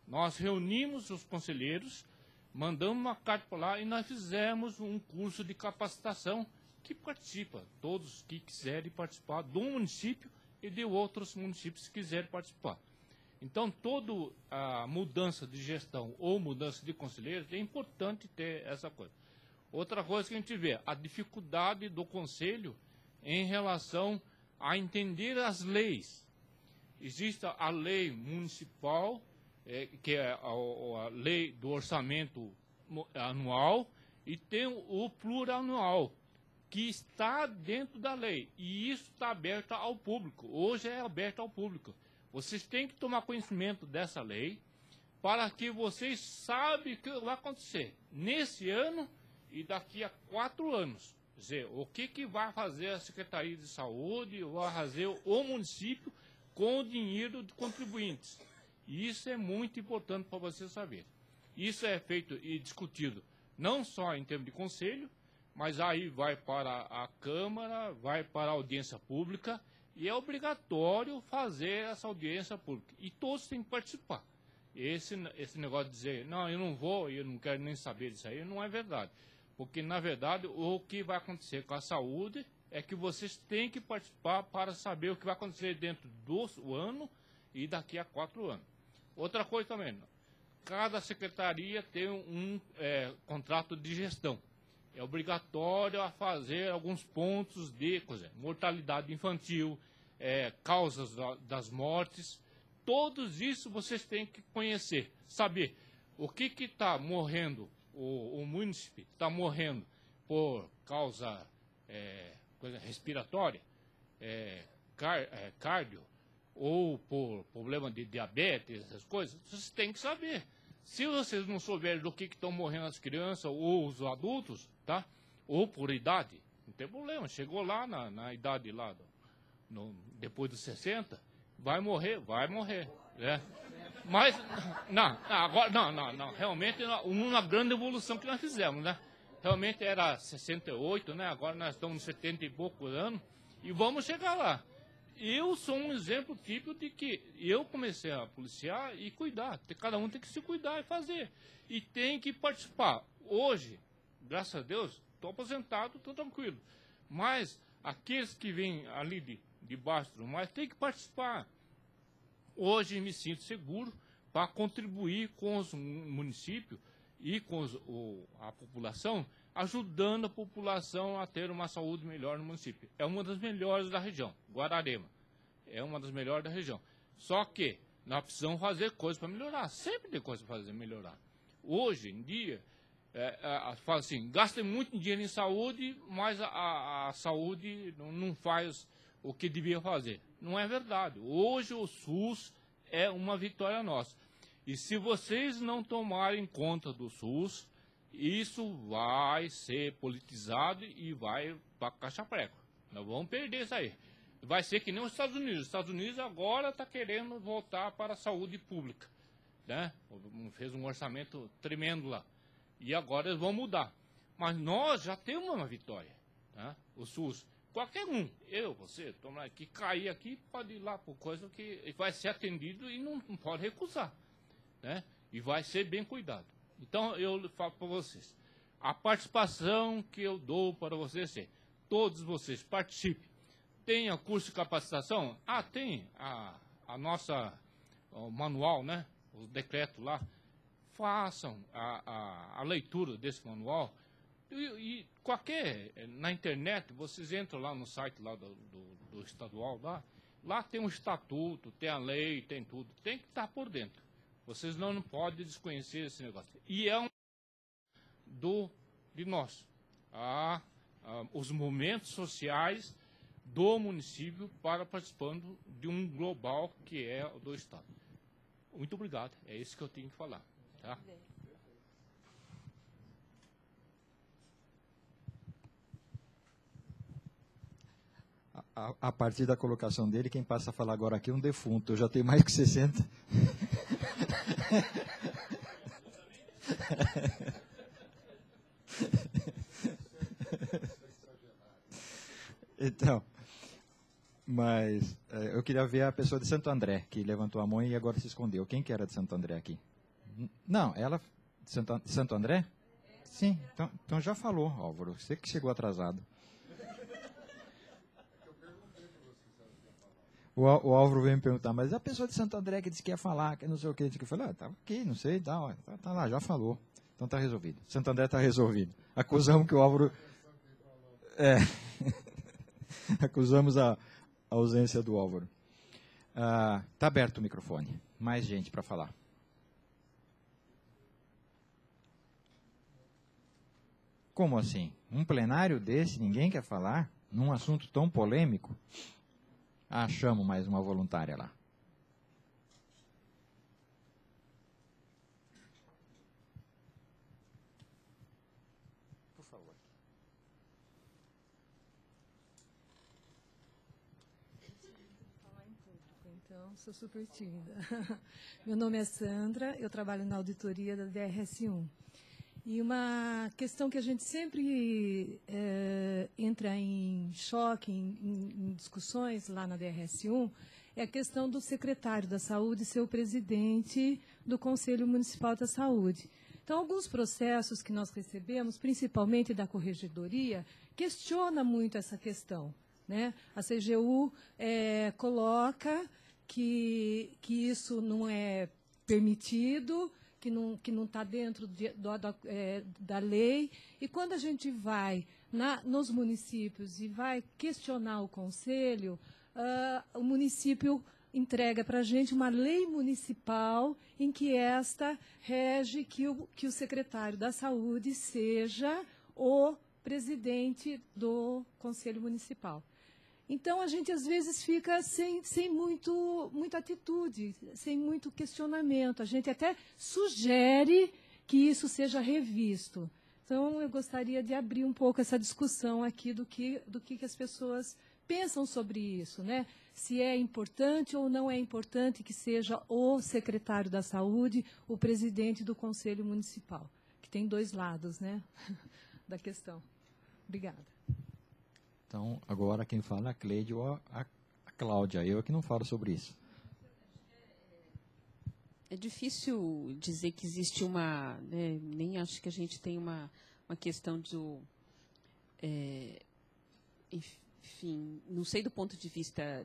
Nós reunimos os conselheiros, mandamos uma carta para lá e nós fizemos um curso de capacitação que participa, todos que quiserem participar do município e de outros municípios que quiserem participar. Então, toda a mudança de gestão ou mudança de conselheiros é importante ter essa coisa. Outra coisa que a gente vê, a dificuldade do conselho em relação a entender as leis. Existe a lei municipal, que é a lei do orçamento anual, e tem o plurianual, que está dentro da lei. E isso está aberto ao público. Hoje é aberto ao público. Vocês têm que tomar conhecimento dessa lei para que vocês saibam o que vai acontecer nesse ano e daqui a 4 anos. Quer dizer, o que vai fazer a Secretaria de Saúde, vai fazer o município com o dinheiro de contribuintes. E isso é muito importante para vocês saberem. Isso é feito e discutido não só em termos de conselho, mas aí vai para a Câmara, vai para a audiência pública, e é obrigatório fazer essa audiência pública. E todos têm que participar. Esse negócio de dizer, não, eu não vou, eu não quero nem saber disso aí, não é verdade. Porque, na verdade, o que vai acontecer com a saúde é que vocês têm que participar para saber o que vai acontecer dentro do ano e daqui a 4 anos. Outra coisa também, cada secretaria tem um contrato de gestão. É obrigatório a fazer alguns pontos de mortalidade infantil, causas das mortes. Todos isso vocês têm que conhecer, saber o que está morrendo, o munícipe está morrendo por causa respiratória, cardio, ou por problema de diabetes, essas coisas, vocês têm que saber. Se vocês não souberem do que estão morrendo as crianças ou os adultos, tá? Ou por idade, não tem problema. Chegou lá na idade lá, depois dos 60, vai morrer. Né? Mas, agora, não, realmente uma grande evolução que nós fizemos, né? Realmente era 68, né? Agora nós estamos nos 70 e poucos anos e vamos chegar lá. Eu sou um exemplo típico de que eu comecei a policiar e cuidar. Cada um tem que se cuidar e fazer. E tem que participar. Hoje, graças a Deus, estou aposentado, estou tranquilo. Mas aqueles que vêm ali de baixo, mas tem que participar. Hoje me sinto seguro para contribuir com os municípios e com a população, ajudando a população a ter uma saúde melhor no município. É uma das melhores da região, Guararema. É uma das melhores da região. Só que nós precisamos fazer coisas para melhorar. Sempre tem coisa para fazer melhorar. Hoje em dia, fala assim, gasta muito dinheiro em saúde, mas a saúde não faz o que devia fazer. Não é verdade. Hoje o SUS é uma vitória nossa. E se vocês não tomarem conta do SUS, isso vai ser politizado e vai para caixa prego. Nós vamos perder isso aí. Vai ser que nem os Estados Unidos. Os Estados Unidos agora está querendo voltar para a saúde pública. Né? Fez um orçamento tremendo lá. E agora eles vão mudar. Mas nós já temos uma vitória. Né? O SUS. Qualquer um, eu, você, tomar aqui, cair aqui, pode ir lá por coisa que vai ser atendido e não pode recusar. Né? E vai ser bem cuidado. Então, eu falo para vocês, a participação que eu dou para vocês é, todos vocês participem. Tem curso de capacitação? Tem a nossa o manual, né? O decreto lá. Façam a leitura desse manual. E qualquer, na internet, vocês entram lá no site lá do estadual, lá tem um estatuto, tem a lei, tem tudo. Tem que estar por dentro. Vocês não podem desconhecer esse negócio. E é de nós. Os movimentos sociais do município para participando de um global que é o do Estado. Muito obrigado. É isso que eu tenho que falar. Tá? A partir da colocação dele, quem passa a falar agora aqui é um defunto. Eu já tenho mais que 60. Então, mas eu queria ver a pessoa de Santo André, que levantou a mão e agora se escondeu. Quem que era de Santo André aqui? Não, ela de Santo André? Sim, então já falou, Álvaro. Você que chegou atrasado. O Álvaro veio me perguntar, mas a pessoa de Santo André que disse que ia falar, que não sei o que, eu falei, tá aqui, não sei, tá lá, já falou. Então tá resolvido. Santo André tá resolvido. Acusamos que o Álvaro... Acusamos a ausência do Álvaro. Tá aberto o microfone. Mais gente para falar. Como assim? Um plenário desse, ninguém quer falar? Num assunto tão polêmico? Chamo mais uma voluntária lá. Por favor. Então, sou super tímida. Meu nome é Sandra, eu trabalho na auditoria da DRS1. E uma questão que a gente sempre entra em choque, em discussões lá na DRS1, é a questão do secretário da Saúde ser o presidente do Conselho Municipal da Saúde. Então, alguns processos que nós recebemos, principalmente da Corregedoria, questiona muito essa questão, né? A CGU coloca que isso não é permitido, que não está dentro da lei. E quando a gente vai nos municípios e vai questionar o Conselho, o município entrega para a gente uma lei municipal em que esta rege que o secretário da Saúde seja o presidente do Conselho Municipal. Então, a gente, às vezes, fica sem muita atitude, sem muito questionamento. A gente até sugere que isso seja revisto. Então, eu gostaria de abrir um pouco essa discussão aqui do que as pessoas pensam sobre isso, né? Se é importante ou não é importante que seja o secretário da Saúde o presidente do Conselho Municipal, que tem dois lados, né, da questão. Obrigada. Então, agora quem fala é a Cleide ou a Cláudia. Eu é que não falo sobre isso. É difícil dizer que existe uma... Né, nem acho que a gente tem uma questão do... enfim, não sei do ponto de vista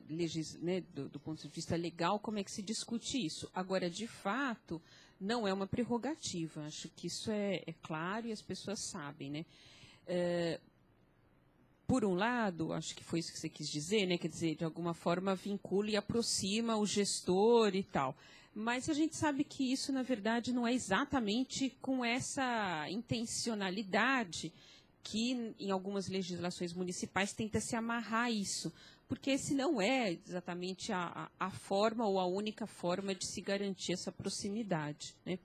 do ponto de vista legal como é que se discute isso. Agora, de fato, não é uma prerrogativa. Acho que isso é claro e as pessoas sabem, né? Por um lado, acho que foi isso que você quis dizer, né? Quer dizer, de alguma forma vincula e aproxima o gestor e tal. Mas a gente sabe que isso, na verdade, não é exatamente com essa intencionalidade que, em algumas legislações municipais, tenta se amarrar isso. Porque esse não é exatamente a forma ou a única forma de se garantir essa proximidade, né?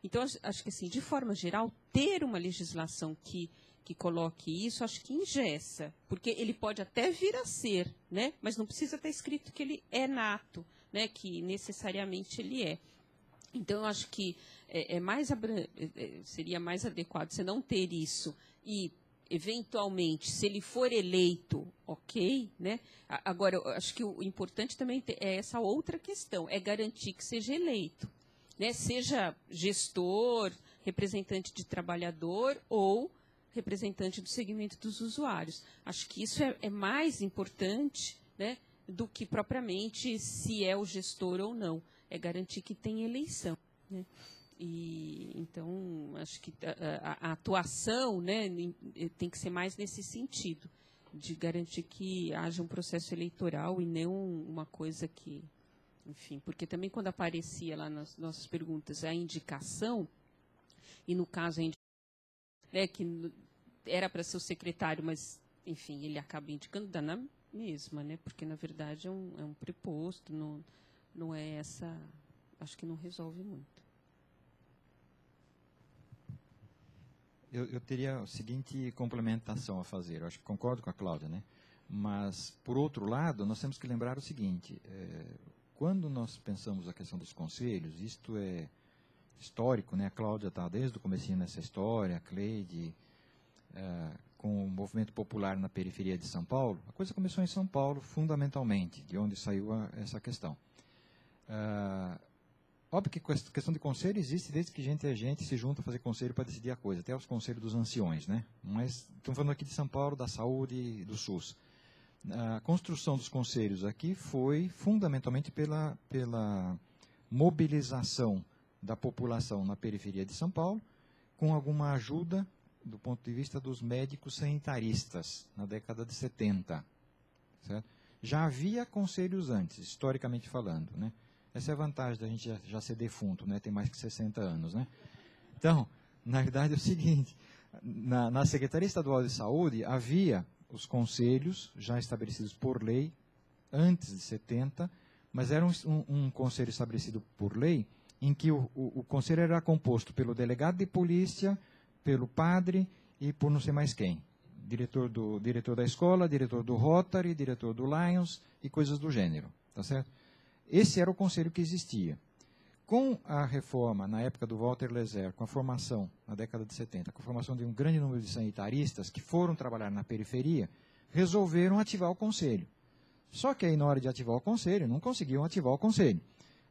Então, acho que, assim, de forma geral, ter uma legislação que coloque isso, acho que engessa, porque ele pode até vir a ser, né? Mas não precisa estar escrito que ele é nato, né? Que necessariamente ele é. Então, eu acho que seria mais adequado você não ter isso e, eventualmente, se ele for eleito, ok, né? Agora, eu acho que o importante também é essa outra questão, é garantir que seja eleito, né? Seja gestor, representante de trabalhador ou representante do segmento dos usuários. Acho que isso é mais importante, né, do que propriamente se é o gestor ou não. É garantir que tem eleição, né? E, então, acho que a atuação, né, tem que ser mais nesse sentido, de garantir que haja um processo eleitoral e não uma coisa que... Enfim, porque também quando aparecia lá nas nossas perguntas a indicação, e no caso a indicação, né, que era para ser o secretário, mas, enfim, ele acaba indicando, dá na mesma, né? Porque, na verdade, é um preposto, não é essa... Acho que não resolve muito. Eu teria a seguinte complementação a fazer. Eu acho que concordo com a Cláudia, né? Mas, por outro lado, nós temos que lembrar o seguinte. Quando nós pensamos a questão dos conselhos, isto é histórico, né? A Cláudia está desde o comecinho nessa história, a Cleide... com o movimento popular na periferia de São Paulo, a coisa começou em São Paulo, fundamentalmente, de onde saiu essa questão. Óbvio que a questão de conselho existe desde que gente se junta a fazer conselho para decidir a coisa, até os conselhos dos anciões, né? Mas estamos falando aqui de São Paulo, da saúde e do SUS. A construção dos conselhos aqui foi fundamentalmente pela mobilização da população na periferia de São Paulo, com alguma ajuda do ponto de vista dos médicos sanitaristas, na década de 70. Certo? Já havia conselhos antes, historicamente falando, né? Essa é a vantagem da gente já ser defunto, né? Tem mais que 60 anos, né? Então, na verdade é o seguinte, na Secretaria Estadual de Saúde havia os conselhos já estabelecidos por lei, antes de 70, mas era um conselho estabelecido por lei, em que o conselho era composto pelo delegado de polícia, pelo padre e por não sei mais quem. Diretor da escola, diretor do Rotary, diretor do Lions e coisas do gênero. Tá certo? Esse era o conselho que existia. Com a reforma, na época do Walter Lezer, com a formação, na década de 70, com a formação de um grande número de sanitaristas que foram trabalhar na periferia, resolveram ativar o conselho. Só que aí, na hora de ativar o conselho, não conseguiam ativar o conselho.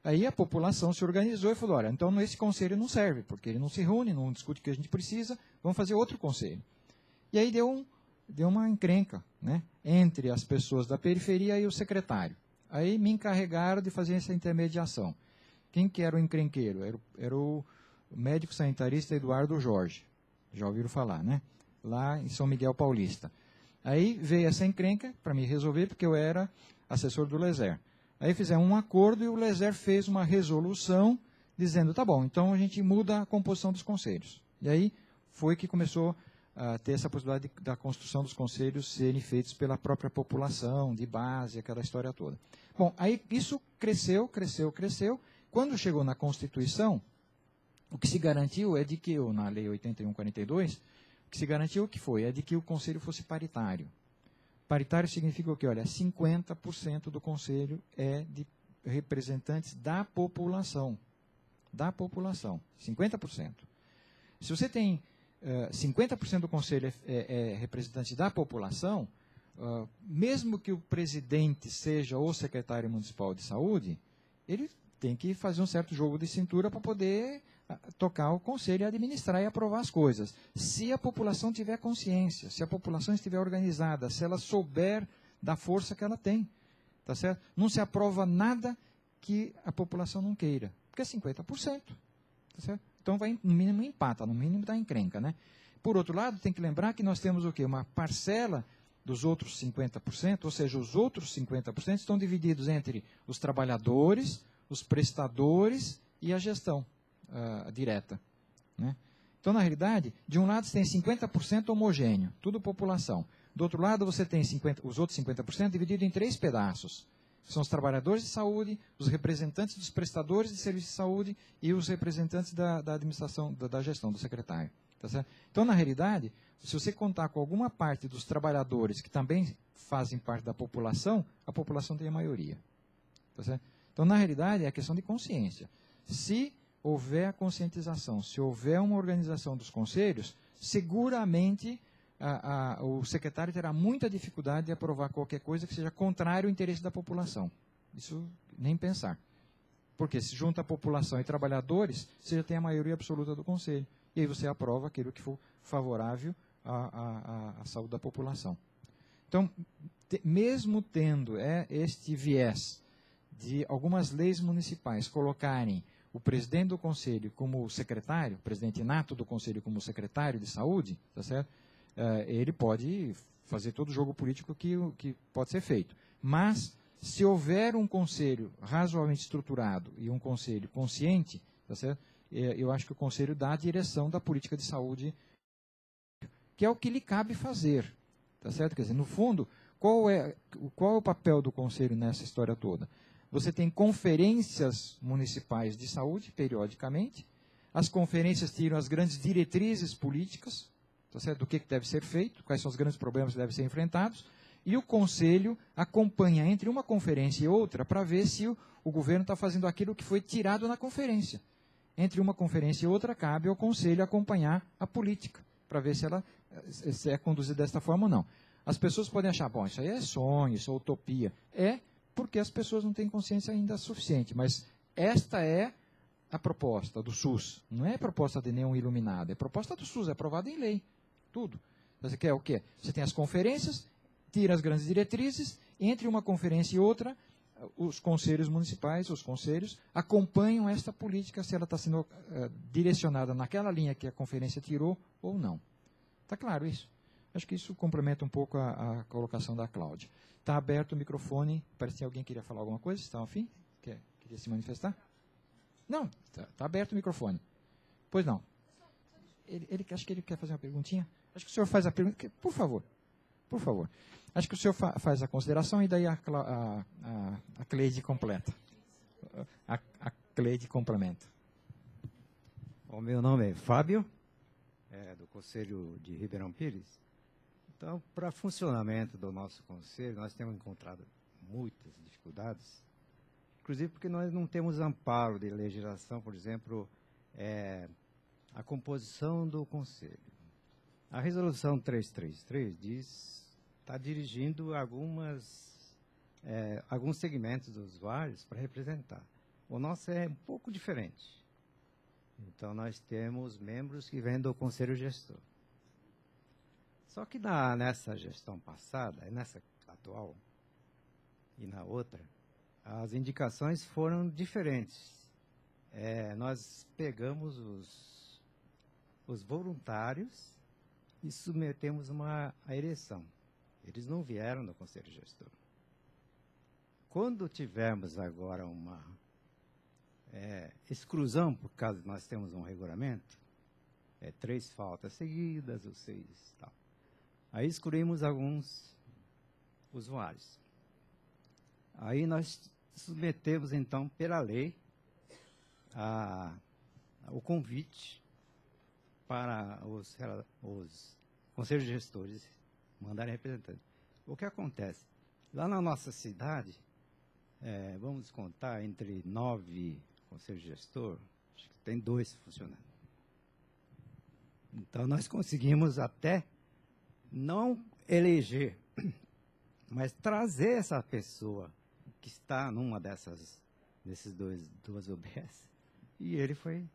Aí a população se organizou e falou, olha, então esse conselho não serve, porque ele não se reúne, não discute o que a gente precisa, vamos fazer outro conselho. E aí deu uma encrenca, né, entre as pessoas da periferia e o secretário. Aí me encarregaram de fazer essa intermediação. Quem que era o encrenqueiro? Era o médico sanitarista Eduardo Jorge. Já ouviram falar, né? Lá em São Miguel Paulista. Aí veio essa encrenca para me resolver, porque eu era assessor do Lezer. Aí fizeram um acordo e o Lezer fez uma resolução dizendo, tá bom, então a gente muda a composição dos conselhos. E aí foi que começou a ter essa possibilidade da construção dos conselhos serem feitos pela própria população, de base, aquela história toda. Bom, aí isso cresceu. Quando chegou na Constituição, o que se garantiu é de que, na Lei 81/42, o que se garantiu é de que o Conselho fosse paritário. Paritário significa o quê? Olha, 50% do Conselho é de representantes da população. Da população, 50%. Se você tem 50% do Conselho é representante da população, mesmo que o presidente seja o secretário municipal de saúde, ele tem que fazer um certo jogo de cintura para poder tocar o conselho e administrar e aprovar as coisas. Se a população tiver consciência, se a população estiver organizada, se ela souber da força que ela tem, tá certo? Não se aprova nada que a população não queira, porque é 50%, tá certo? Então, no mínimo empata, no mínimo dá encrenca, né? Por outro lado, tem que lembrar que nós temos o quê? Uma parcela dos outros 50%, ou seja, os outros 50% estão divididos entre os trabalhadores, os prestadores e a gestão direta, né? Então, na realidade, de um lado você tem 50% homogêneo, tudo população. Do outro lado você tem os outros 50% dividido em 3 pedaços. São os trabalhadores de saúde, os representantes dos prestadores de serviços de saúde e os representantes da administração, da gestão, do secretário. Tá certo? Então, na realidade, se você contar com alguma parte dos trabalhadores que também fazem parte da população, a população tem a maioria. Tá certo? Então, na realidade, é a questão de consciência. Se houver a conscientização, se houver uma organização dos conselhos, seguramente o secretário terá muita dificuldade de aprovar qualquer coisa que seja contrário ao interesse da população. Isso nem pensar. Porque se junta a população e trabalhadores, você já tem a maioria absoluta do conselho. E aí você aprova aquilo que for favorável à saúde da população. Então, mesmo tendo este viés de algumas leis municipais colocarem o presidente do conselho como secretário, o presidente nato do conselho como secretário de saúde, tá certo? Ele pode fazer todo o jogo político que pode ser feito. Mas, se houver um conselho razoavelmente estruturado e um conselho consciente, tá certo? Eu acho que o conselho dá a direção da política de saúde, que é o que lhe cabe fazer. Tá certo? Quer dizer, no fundo, qual é o papel do conselho nessa história toda? Você tem conferências municipais de saúde, periodicamente. As conferências tiram as grandes diretrizes políticas, tá certo? Do que deve ser feito, quais são os grandes problemas que devem ser enfrentados. E o conselho acompanha entre uma conferência e outra para ver se o governo está fazendo aquilo que foi tirado na conferência. Entre uma conferência e outra, cabe ao conselho acompanhar a política, para ver se é conduzida desta forma ou não. As pessoas podem achar, bom, isso aí é sonho, isso é utopia. É porque as pessoas não têm consciência ainda suficiente. Mas esta é a proposta do SUS. Não é proposta de nenhum iluminado, é proposta do SUS, é aprovada em lei. Tudo. Você quer o quê? Você tem as conferências, tira as grandes diretrizes, entre uma conferência e outra, os conselhos municipais, os conselhos, acompanham esta política, se ela está sendo direcionada naquela linha que a conferência tirou ou não. Está claro isso? Acho que isso complementa um pouco a colocação da Cláudia. Está aberto o microfone. Parece que alguém queria falar alguma coisa. Estão afim? Queria se manifestar? Não, está aberto o microfone. Pois não. Acho que ele quer fazer uma perguntinha. Acho que o senhor faz a pergunta. Por favor. Por favor. Acho que o senhor faz a consideração e daí a Cleide completa. A Cleide complementa. O meu nome é Fábio, do Conselho de Ribeirão Pires. Então, para funcionamento do nosso conselho, nós temos encontrado muitas dificuldades. inclusive porque nós não temos amparo de legislação, por exemplo, a composição do Conselho. A Resolução 333 está dirigindo alguns segmentos dos usuários para representar. O nosso é um pouco diferente. Então, nós temos membros que vêm do Conselho Gestor. Só que nessa gestão passada, nessa atual e na outra, as indicações foram diferentes. Nós pegamos os voluntários e submetemos a eleição. Eles não vieram do Conselho Gestor. Quando tivermos agora uma exclusão, por causa de nós temos um regulamento, 3 faltas seguidas ou 6, tal. Aí excluímos alguns usuários. Aí nós submetemos, então, pela lei, o convite para os conselhos gestores mandarem representantes. O que acontece? Lá na nossa cidade, vamos contar entre 9 conselhos gestores, acho que tem 2 funcionando. Então, nós conseguimos até não eleger, mas trazer essa pessoa que está numa desses duas OBS, e ele foi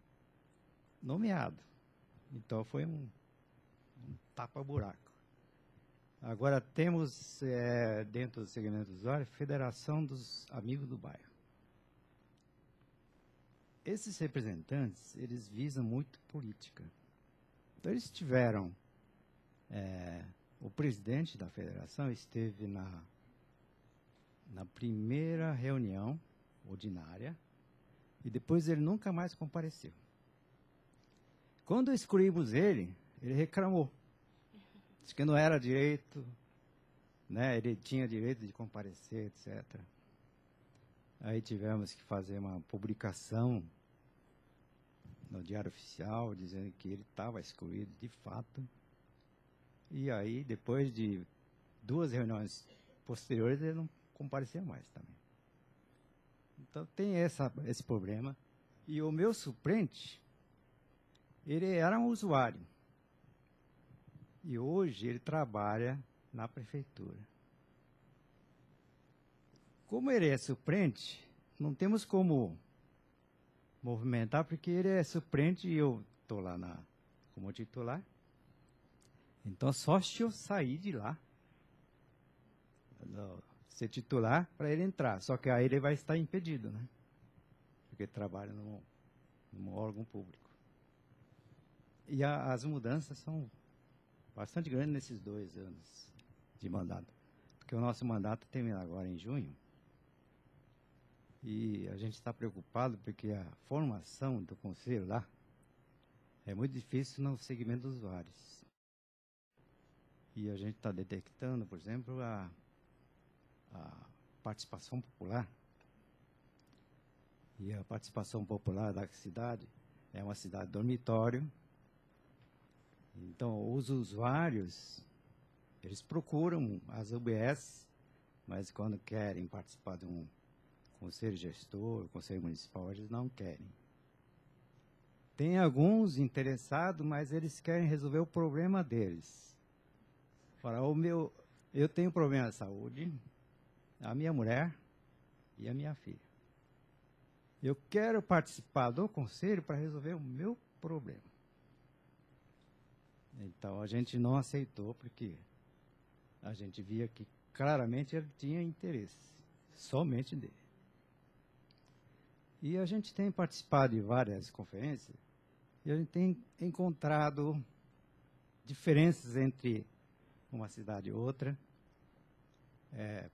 nomeado. Então, foi um tapa-buraco. Agora, temos, dentro do segmento do usuário, Federação dos Amigos do Bairro. Esses representantes, eles visam muito política. Então, eles tiveram... o presidente da federação esteve na primeira reunião ordinária e depois ele nunca mais compareceu. Quando excluímos ele reclamou. Disse que não era direito, né? Ele tinha direito de comparecer, etc. Aí tivemos que fazer uma publicação no Diário Oficial, dizendo que ele estava excluído de fato. E aí, depois de 2 reuniões posteriores, ele não comparecia mais também. Então, tem esse problema. E o meu suplente, ele era um usuário. E hoje ele trabalha na prefeitura. Como ele é suplente, não temos como movimentar, porque ele é suplente e eu estou lá como titular. Então, só se eu sair de lá, ser titular, para ele entrar. Só que aí ele vai estar impedido, né? Porque trabalha num órgão público. E as mudanças são bastante grandes nesses 2 anos de mandato. Porque o nosso mandato termina agora em junho. E a gente está preocupado porque a formação do conselho lá é muito difícil no segmento dos usuários. E a gente está detectando, por exemplo, a participação popular. E a participação popular da cidade é uma cidade dormitório. Então, os usuários, eles procuram as UBS, mas quando querem participar de um conselho gestor, conselho municipal, eles não querem. Tem alguns interessados, mas eles querem resolver o problema deles. Eu tenho problema de saúde, a minha mulher e a minha filha. Eu quero participar do conselho para resolver o meu problema. Então, a gente não aceitou, porque a gente via que claramente ele tinha interesse, somente dele. E a gente tem participado de várias conferências, e a gente tem encontrado diferenças entre uma cidade e outra.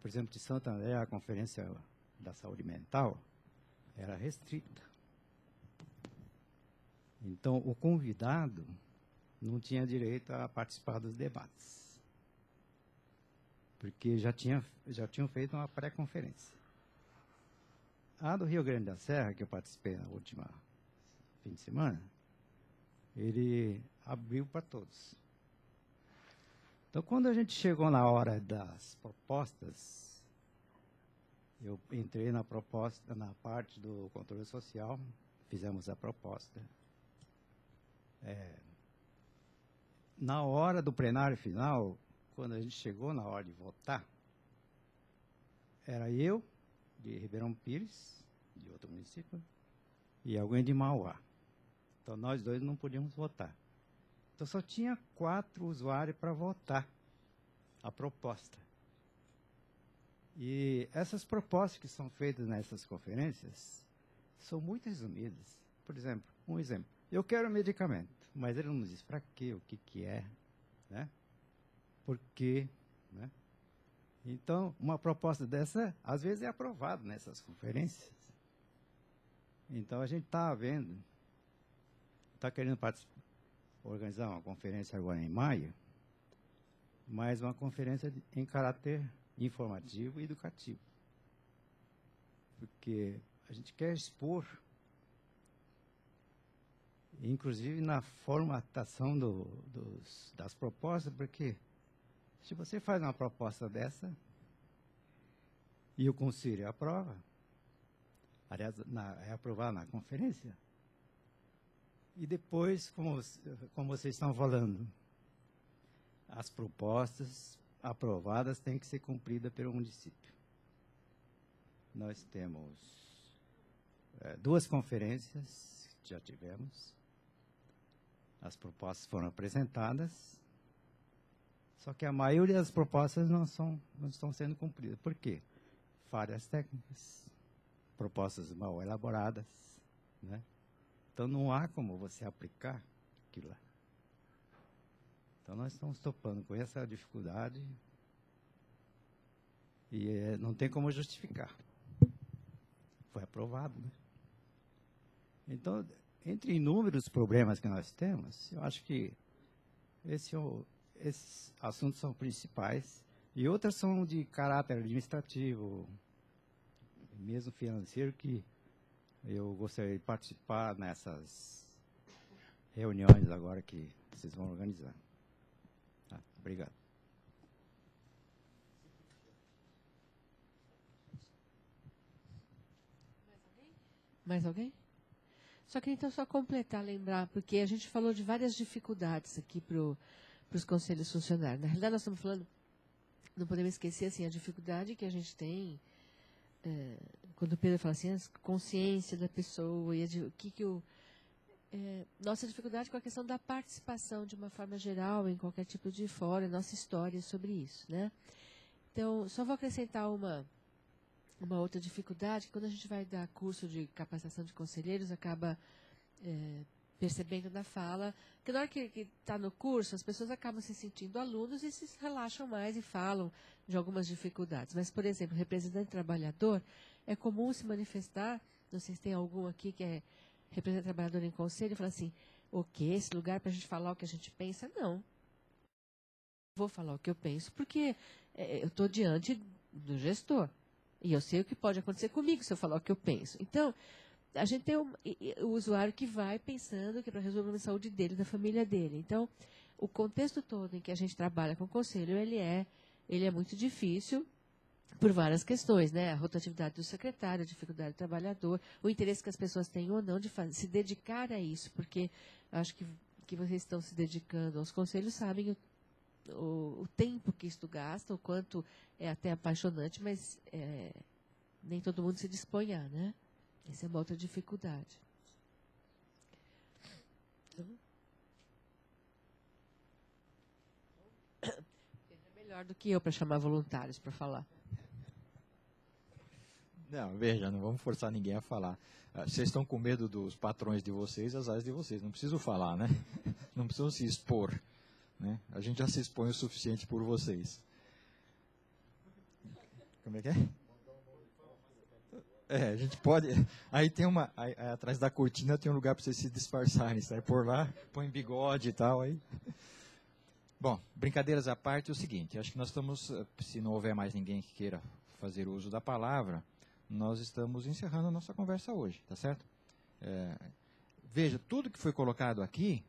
Por exemplo, de Santo André, a Conferência da Saúde Mental era restrita. Então, o convidado não tinha direito a participar dos debates, porque já tinham feito uma pré-conferência. A do Rio Grande da Serra, que eu participei na última fim de semana, ele abriu para todos. Então, quando a gente chegou na hora das propostas, Eu entrei na proposta, na parte do controle social, fizemos a proposta. Na hora do plenário final, quando a gente chegou na hora de votar, era eu, de Ribeirão Pires, de outro município, e alguém de Mauá. Então, nós dois não podíamos votar. Então, só tinha 4 usuários para votar a proposta. E essas propostas que são feitas nessas conferências são muito resumidas. Por exemplo, um exemplo. Eu quero medicamento, mas ele não diz para quê, o que é, né? Por quê, né? Então, uma proposta dessa, às vezes, é aprovada nessas conferências. Então, a gente está vendo, está querendo organizar uma conferência agora em maio, mas uma conferência em caráter informativo e educativo. Porque a gente quer expor, inclusive na formatação das propostas, porque se você faz uma proposta dessa e o conselho aprova, aliás, é aprovado na conferência, e depois, como vocês estão falando, as propostas aprovadas têm que ser cumpridas pelo município. Nós temos 2 conferências que já tivemos, as propostas foram apresentadas, só que a maioria das propostas não estão sendo cumpridas. Por quê? Falhas técnicas, propostas mal elaboradas, né? Então, não há como você aplicar aquilo lá. Então, nós estamos topando com essa dificuldade e não tem como justificar. Foi aprovado, né? Então, entre inúmeros problemas que nós temos, eu acho que esses assuntos são principais e outras são de caráter administrativo, mesmo financeiro, que eu gostaria de participar nessas reuniões agora que vocês vão organizar. Tá, obrigado. Mais alguém? Só queria então só completar, lembrar, porque a gente falou de várias dificuldades aqui para os conselhos funcionários. Na realidade, nós estamos falando, não podemos esquecer assim, a dificuldade que a gente tem, quando o Pedro fala assim, a consciência da pessoa, e nossa dificuldade com a questão da participação de uma forma geral, em qualquer tipo de fórum, nossa história sobre isso, né? Então, só vou acrescentar uma outra dificuldade, que quando a gente vai dar curso de capacitação de conselheiros, acaba percebendo na fala, que na hora que está no curso, as pessoas acabam se sentindo alunos e se relaxam mais e falam de algumas dificuldades. Mas, por exemplo, representante trabalhador, é comum se manifestar, não sei se tem algum aqui que é representante trabalhador em conselho, e fala assim, o quê? Esse lugar para a gente falar o que a gente pensa? Não. Vou falar o que eu penso, porque eu estou diante do gestor. E eu sei o que pode acontecer comigo se eu falar o que eu penso. Então, a gente tem o usuário que vai pensando que é para resolver o problema de saúde dele, da família dele. Então, o contexto todo em que a gente trabalha com o conselho, ele é muito difícil por várias questões, né? A rotatividade do secretário, a dificuldade do trabalhador, o interesse que as pessoas têm ou não de se dedicar a isso, porque acho que vocês estão se dedicando aos conselhos, sabem o tempo que isto gasta, o quanto é até apaixonante, mas nem todo mundo se dispõe a, né? Essa é uma outra dificuldade. É melhor do que eu para chamar voluntários para falar. Não, veja, não vamos forçar ninguém a falar. Vocês estão com medo dos patrões de vocês, as áreas de vocês. Não preciso falar, né? Não precisam se expor. Né? A gente já se expõe o suficiente por vocês. Como é que é? A gente pode... Aí tem aí, atrás da cortina tem um lugar para vocês se disfarçarem. Sai por lá, põe bigode e tal. Aí. Bom, brincadeiras à parte, é o seguinte. Acho que nós estamos, se não houver mais ninguém que queira fazer uso da palavra, nós estamos encerrando a nossa conversa hoje, tá certo? Veja, tudo que foi colocado aqui,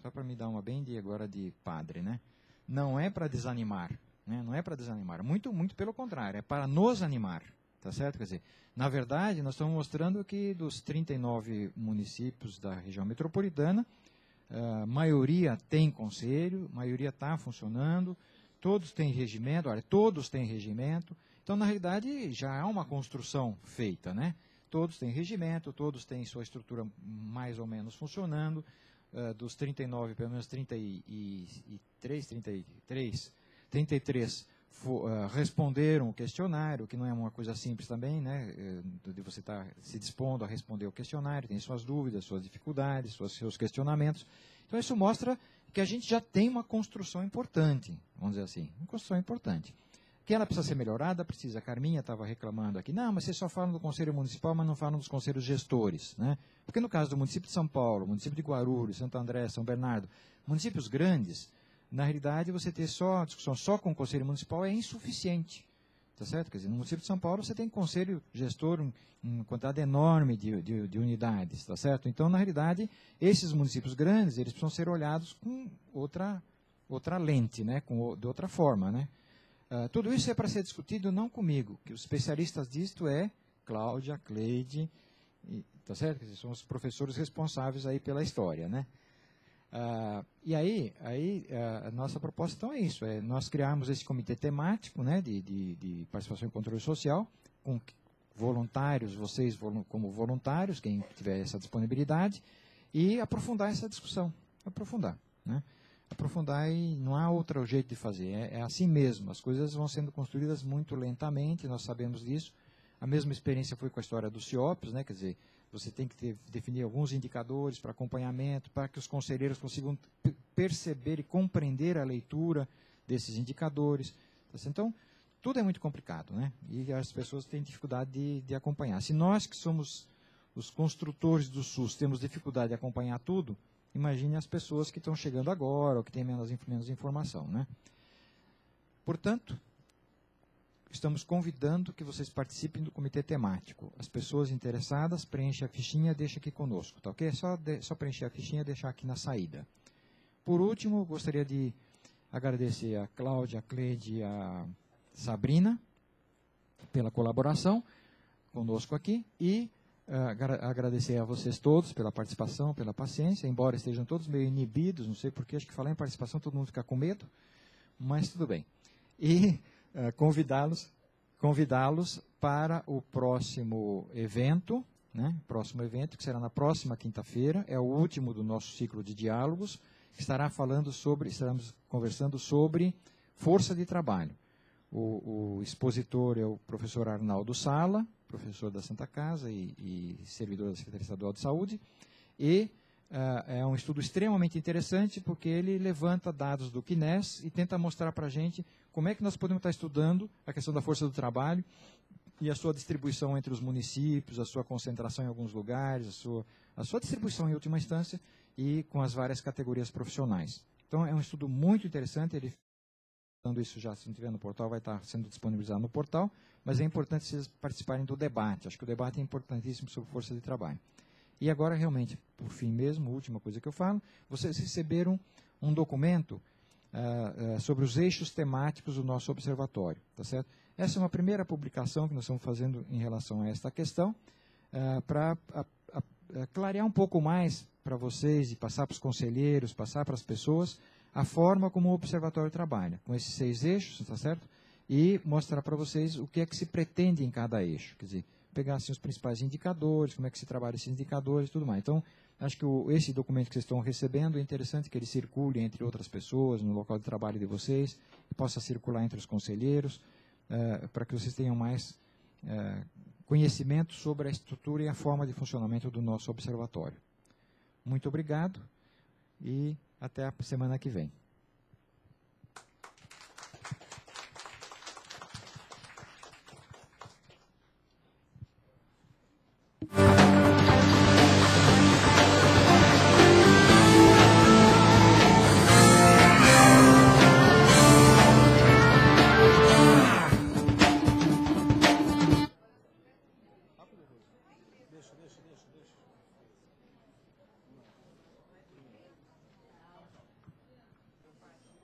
só para me dar uma bem agora de padre, né? Não é para desanimar, né? Não é para desanimar, muito, muito pelo contrário, é para nos animar, tá certo? Quer dizer, na verdade, nós estamos mostrando que dos 39 municípios da região metropolitana, a maioria tem conselho, a maioria está funcionando, todos têm regimento, olha, todos têm regimento. Então, na realidade, já há uma construção feita, né? Todos têm regimento, todos têm sua estrutura mais ou menos funcionando. Dos 39, pelo menos 33 responderam o questionário, que não é uma coisa simples também, né? De você estar se dispondo a responder o questionário, tem suas dúvidas, suas dificuldades, seus questionamentos. Então, isso mostra que a gente já tem uma construção importante, vamos dizer assim, uma construção importante. Que ela precisa ser melhorada, precisa. A Carminha estava reclamando aqui, não, mas vocês só falam do Conselho Municipal, mas não falam dos conselhos gestores, né? Porque no caso do município de São Paulo, município de Guarulhos, Santo André, São Bernardo, municípios grandes, na realidade, você ter só discussão só com o Conselho Municipal é insuficiente, tá certo? Quer dizer, no município de São Paulo você tem conselho gestor em quantidade enorme de unidades, tá certo? Então, na realidade, esses municípios grandes, eles precisam ser olhados com outra lente, né? De outra forma, né? Tudo isso é para ser discutido não comigo, que os especialistas disto é Cláudia, Cleide, tá certo? Quer dizer, são os professores responsáveis aí pela história, né? E aí a nossa proposta então é isso, nós criamos esse comitê temático, né, de participação e controle social, com voluntários, vocês como voluntários, quem tiver essa disponibilidade, e aprofundar essa discussão, aprofundar, né? Aprofundar e não há outro jeito de fazer, é assim mesmo, as coisas vão sendo construídas muito lentamente, nós sabemos disso, a mesma experiência foi com a história dos CIOPs, né, quer dizer, você tem que definir alguns indicadores para acompanhamento, para que os conselheiros consigam perceber e compreender a leitura desses indicadores. Então, tudo é muito complicado, né? E as pessoas têm dificuldade de acompanhar. Se nós que somos os construtores do SUS temos dificuldade de acompanhar tudo, imagine as pessoas que estão chegando agora ou que têm menos informação, né? Portanto, estamos convidando que vocês participem do comitê temático. As pessoas interessadas, preenchem a fichinha, deixa aqui conosco, tá ok? Só preencher a fichinha e deixar aqui na saída. Por último, gostaria de agradecer a Cláudia, a Cleide e a Sabrina pela colaboração conosco aqui e agradecer a vocês todos pela participação, pela paciência, embora estejam todos meio inibidos, não sei porquê, acho que falar em participação todo mundo fica com medo, mas tudo bem. E convidá-los para o próximo evento, né? Próximo evento, que será na próxima quinta-feira, é o último do nosso ciclo de diálogos, que estaremos conversando sobre força de trabalho. O expositor é o professor Arnaldo Sala, professor da Santa Casa e servidor da Secretaria Estadual de Saúde, e é um estudo extremamente interessante porque ele levanta dados do CNES e tenta mostrar para a gente como é que nós podemos estar estudando a questão da força do trabalho e a sua distribuição entre os municípios, a sua concentração em alguns lugares, a sua distribuição em última instância e com as várias categorias profissionais. Então, é um estudo muito interessante, ele isso já, se não tiver no portal, vai estar sendo disponibilizado no portal, mas é importante vocês participarem do debate. Acho que o debate é importantíssimo sobre força de trabalho. E agora, realmente, por fim mesmo, a última coisa que eu falo, vocês receberam um documento sobre os eixos temáticos do nosso observatório, tá certo? Essa é uma primeira publicação que nós estamos fazendo em relação a esta questão, para clarear um pouco mais para vocês e passar para os conselheiros, passar para as pessoas, a forma como o observatório trabalha, com esses 6 eixos, tá certo? E mostrar para vocês o que é que se pretende em cada eixo, quer dizer, pegar assim, os principais indicadores, como é que se trabalha esses indicadores e tudo mais. Então, acho que esse documento que vocês estão recebendo, é interessante que ele circule entre outras pessoas, no local de trabalho de vocês, e possa circular entre os conselheiros, para que vocês tenham mais conhecimento sobre a estrutura e a forma de funcionamento do nosso observatório. Muito obrigado e até a semana que vem.